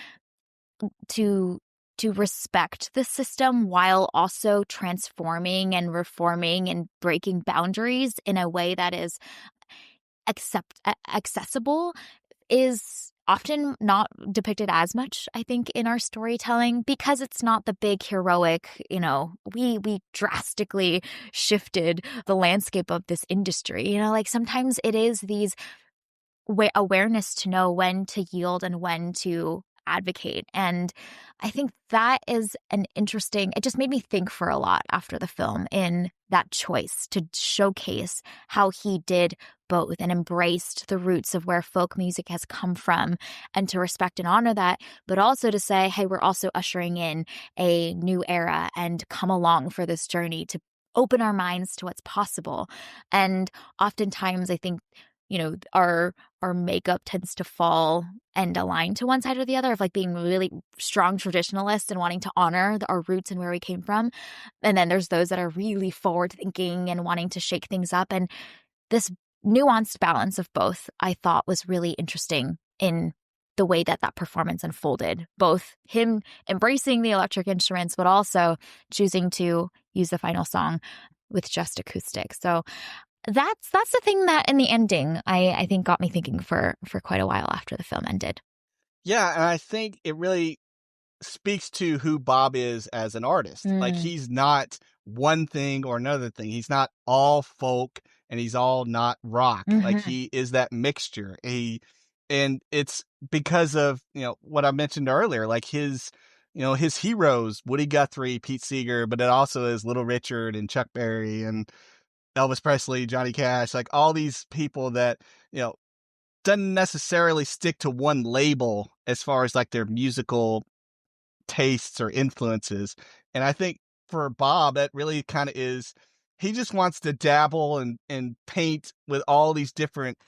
respect the system while also transforming and reforming and breaking boundaries in a way that is accessible is often not depicted as much, I think, in our storytelling, because it's not the big heroic, we drastically shifted the landscape of this industry. Like sometimes it is these awareness to know when to yield and when to advocate. And I think that is it just made me think for a lot after the film, in that choice to showcase how he did both and embraced the roots of where folk music has come from, and to respect and honor that, but also to say, hey, we're also ushering in a new era, and come along for this journey to open our minds to what's possible. And oftentimes I think, our makeup tends to fall and align to one side or the other, of like being really strong traditionalists and wanting to honor our roots and where we came from. And then there's those that are really forward thinking and wanting to shake things up. And this nuanced balance of both, I thought, was really interesting in the way that performance unfolded. Both him embracing the electric instruments, but also choosing to use the final song with just acoustic. So that's the thing that in the ending, I think got me thinking for quite a while after the film ended. Yeah, and I think it really speaks to who Bob is as an artist. Like, he's not one thing or another thing. He's not all folk, and he's all not rock. Like, Mm-hmm. he is that mixture. And it's because of, what I mentioned earlier, like his heroes, Woody Guthrie, Pete Seeger, but it also is Little Richard and Chuck Berry and Elvis Presley, Johnny Cash, like all these people that, doesn't necessarily stick to one label as far as like their musical tastes or influences. And I think for Bob, that really kind of is, he just wants to dabble and paint with all these different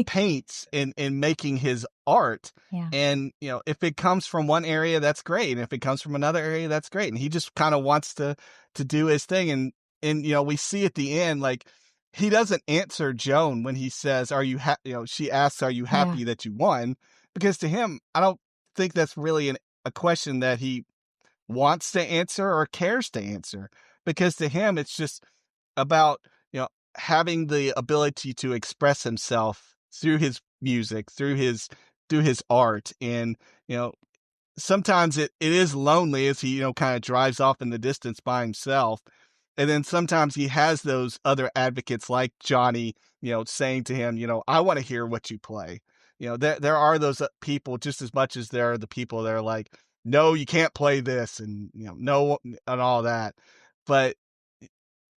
paints in making his art. Yeah. And, if it comes from one area, that's great. And if it comes from another area, that's great. And he just kind of wants to do his thing. And, we see at the end, like, he doesn't answer Joan when he says, are you she asks, are you happy that you won? Because to him, I don't think that's really a question that he wants to answer or cares to answer, because to him, it's just about, having the ability to express himself through his music, through his art. And, sometimes it is lonely as he, kind of drives off in the distance by himself. And then sometimes he has those other advocates like Johnny, saying to him, I want to hear what you play. There are those people just as much as there are the people that are like, no, you can't play this, and, no, and all that. But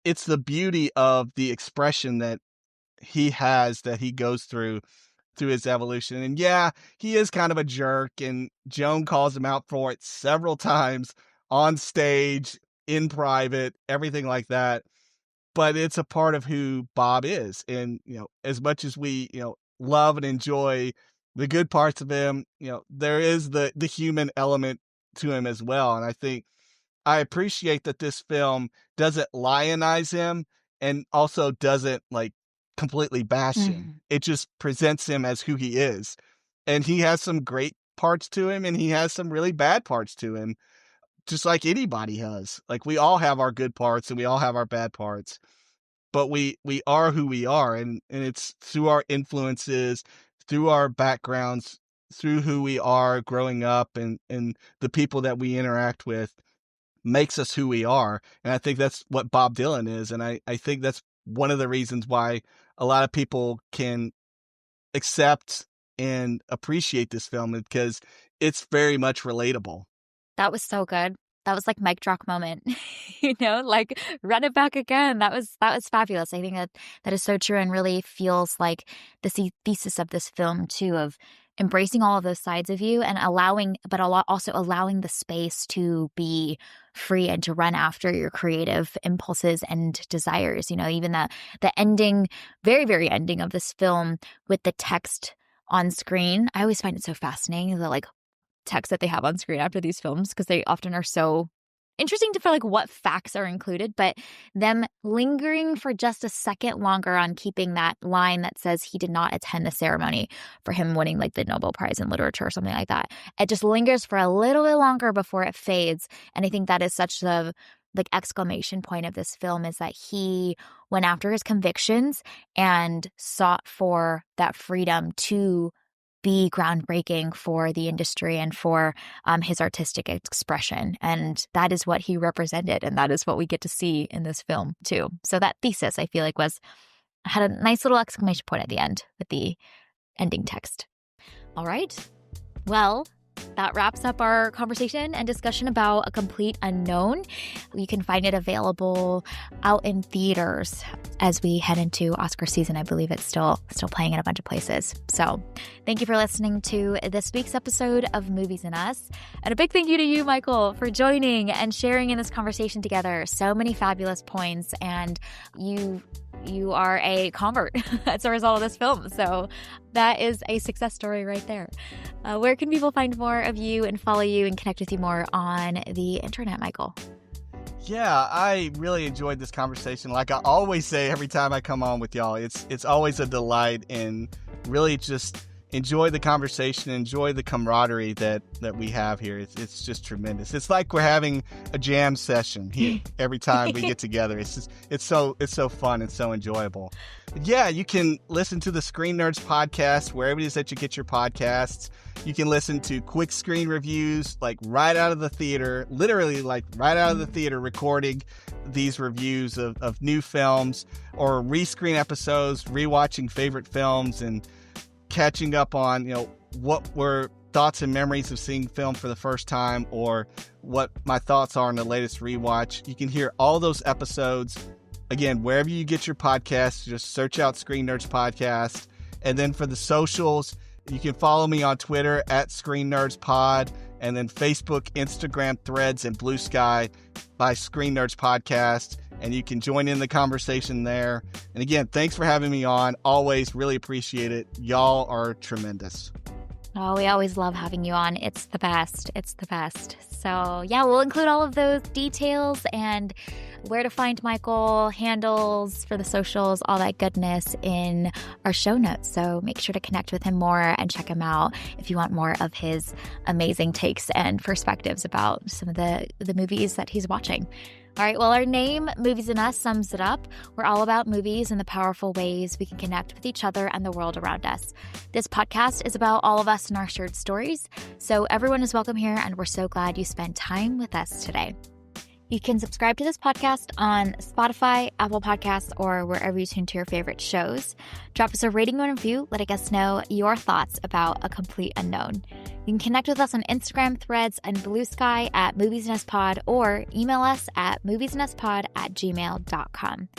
it's the beauty of the expression that he has, that he goes through his evolution. And yeah, he is kind of a jerk, and Joan calls him out for it several times on stage, in private, everything like that. But it's a part of who Bob is. And, as much as we, love and enjoy the good parts of him, there is the human element to him as well. And I think I appreciate that this film doesn't lionize him and also doesn't like completely bash him. It just presents him as who he is. And he has some great parts to him, and he has some really bad parts to him, just like anybody has. Like, we all have our good parts and we all have our bad parts, but we are who we are. And it's through our influences, through our backgrounds, through who we are growing up, and the people that we interact with makes us who we are. And I think that's what Bob Dylan is. And I think that's one of the reasons why a lot of people can accept and appreciate this film, because it's very much relatable. That was so good. That was like mic drop moment, like run it back again. That was fabulous. I think that is so true, and really feels like the thesis of this film too, of embracing all of those sides of you and also allowing the space to be free and to run after your creative impulses and desires. Even the ending, very, very ending of this film with the text on screen. I always find it so fascinating, the like text that they have on screen after these films, because they often are so interesting to feel like what facts are included, but them lingering for just a second longer on keeping that line that says he did not attend the ceremony for him winning like the Nobel Prize in Literature or something like that. It just lingers for a little bit longer before it fades. And I think that is such the like exclamation point of this film, is that he went after his convictions and sought for that freedom to be groundbreaking for the industry and for his artistic expression. And that is what he represented. And that is what we get to see in this film too. So that thesis, I feel like, had a nice little exclamation point at the end with the ending text. All right. Well, that wraps up our conversation and discussion about A Complete Unknown. You can find it available out in theaters as we head into Oscar season. I believe it's still playing in a bunch of places. So thank you for listening to this week's episode of Movies and Us. And a big thank you to you, Michael, for joining and sharing in this conversation together. So many fabulous points, and you are a convert as a result of this film. So that is a success story right there. Where can people find more of you and follow you and connect with you more on the internet, Michael? Yeah, I really enjoyed this conversation. Like I always say every time I come on with y'all, it's always a delight, and really just enjoy the conversation, enjoy the camaraderie that we have here. It's just tremendous. It's like we're having a jam session here every time we get together. It's so fun and so enjoyable. Yeah, you can listen to the Screen Nerds podcast wherever it is that you get your podcasts. You can listen to quick screen reviews, like right out of the theater, literally like right out of the theater, recording these reviews of new films, or rescreen episodes, rewatching favorite films, and catching up on, what were thoughts and memories of seeing film for the first time, or what my thoughts are on the latest rewatch, you can hear all those episodes. Again, wherever you get your podcasts, just search out Screen Nerds Podcast. And then for the socials, you can follow me on Twitter at Screen Nerds Pod, and then Facebook, Instagram, Threads, and Blue Sky by Screen Nerds Podcast. And you can join in the conversation there. And again, thanks for having me on. Always really appreciate it. Y'all are tremendous. Oh, we always love having you on. It's the best. It's the best. So yeah, we'll include all of those details and where to find Michael, handles for the socials, all that goodness in our show notes. So make sure to connect with him more and check him out if you want more of his amazing takes and perspectives about some of the movies that he's watching. All right, well, our name, Movies and Us, sums it up. We're all about movies and the powerful ways we can connect with each other and the world around us. This podcast is about all of us and our shared stories. So everyone is welcome here, and we're so glad you spent time with us today. You can subscribe to this podcast on Spotify, Apple Podcasts, or wherever you tune to your favorite shows. Drop us a rating and review, letting us know your thoughts about A Complete Unknown. You can connect with us on Instagram, Threads, and Blue Sky at moviesnestpod, or email us at moviesnestpod@gmail.com.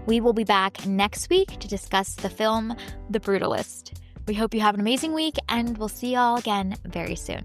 We will be back next week to discuss the film The Brutalist. We hope you have an amazing week, and we'll see you all again very soon.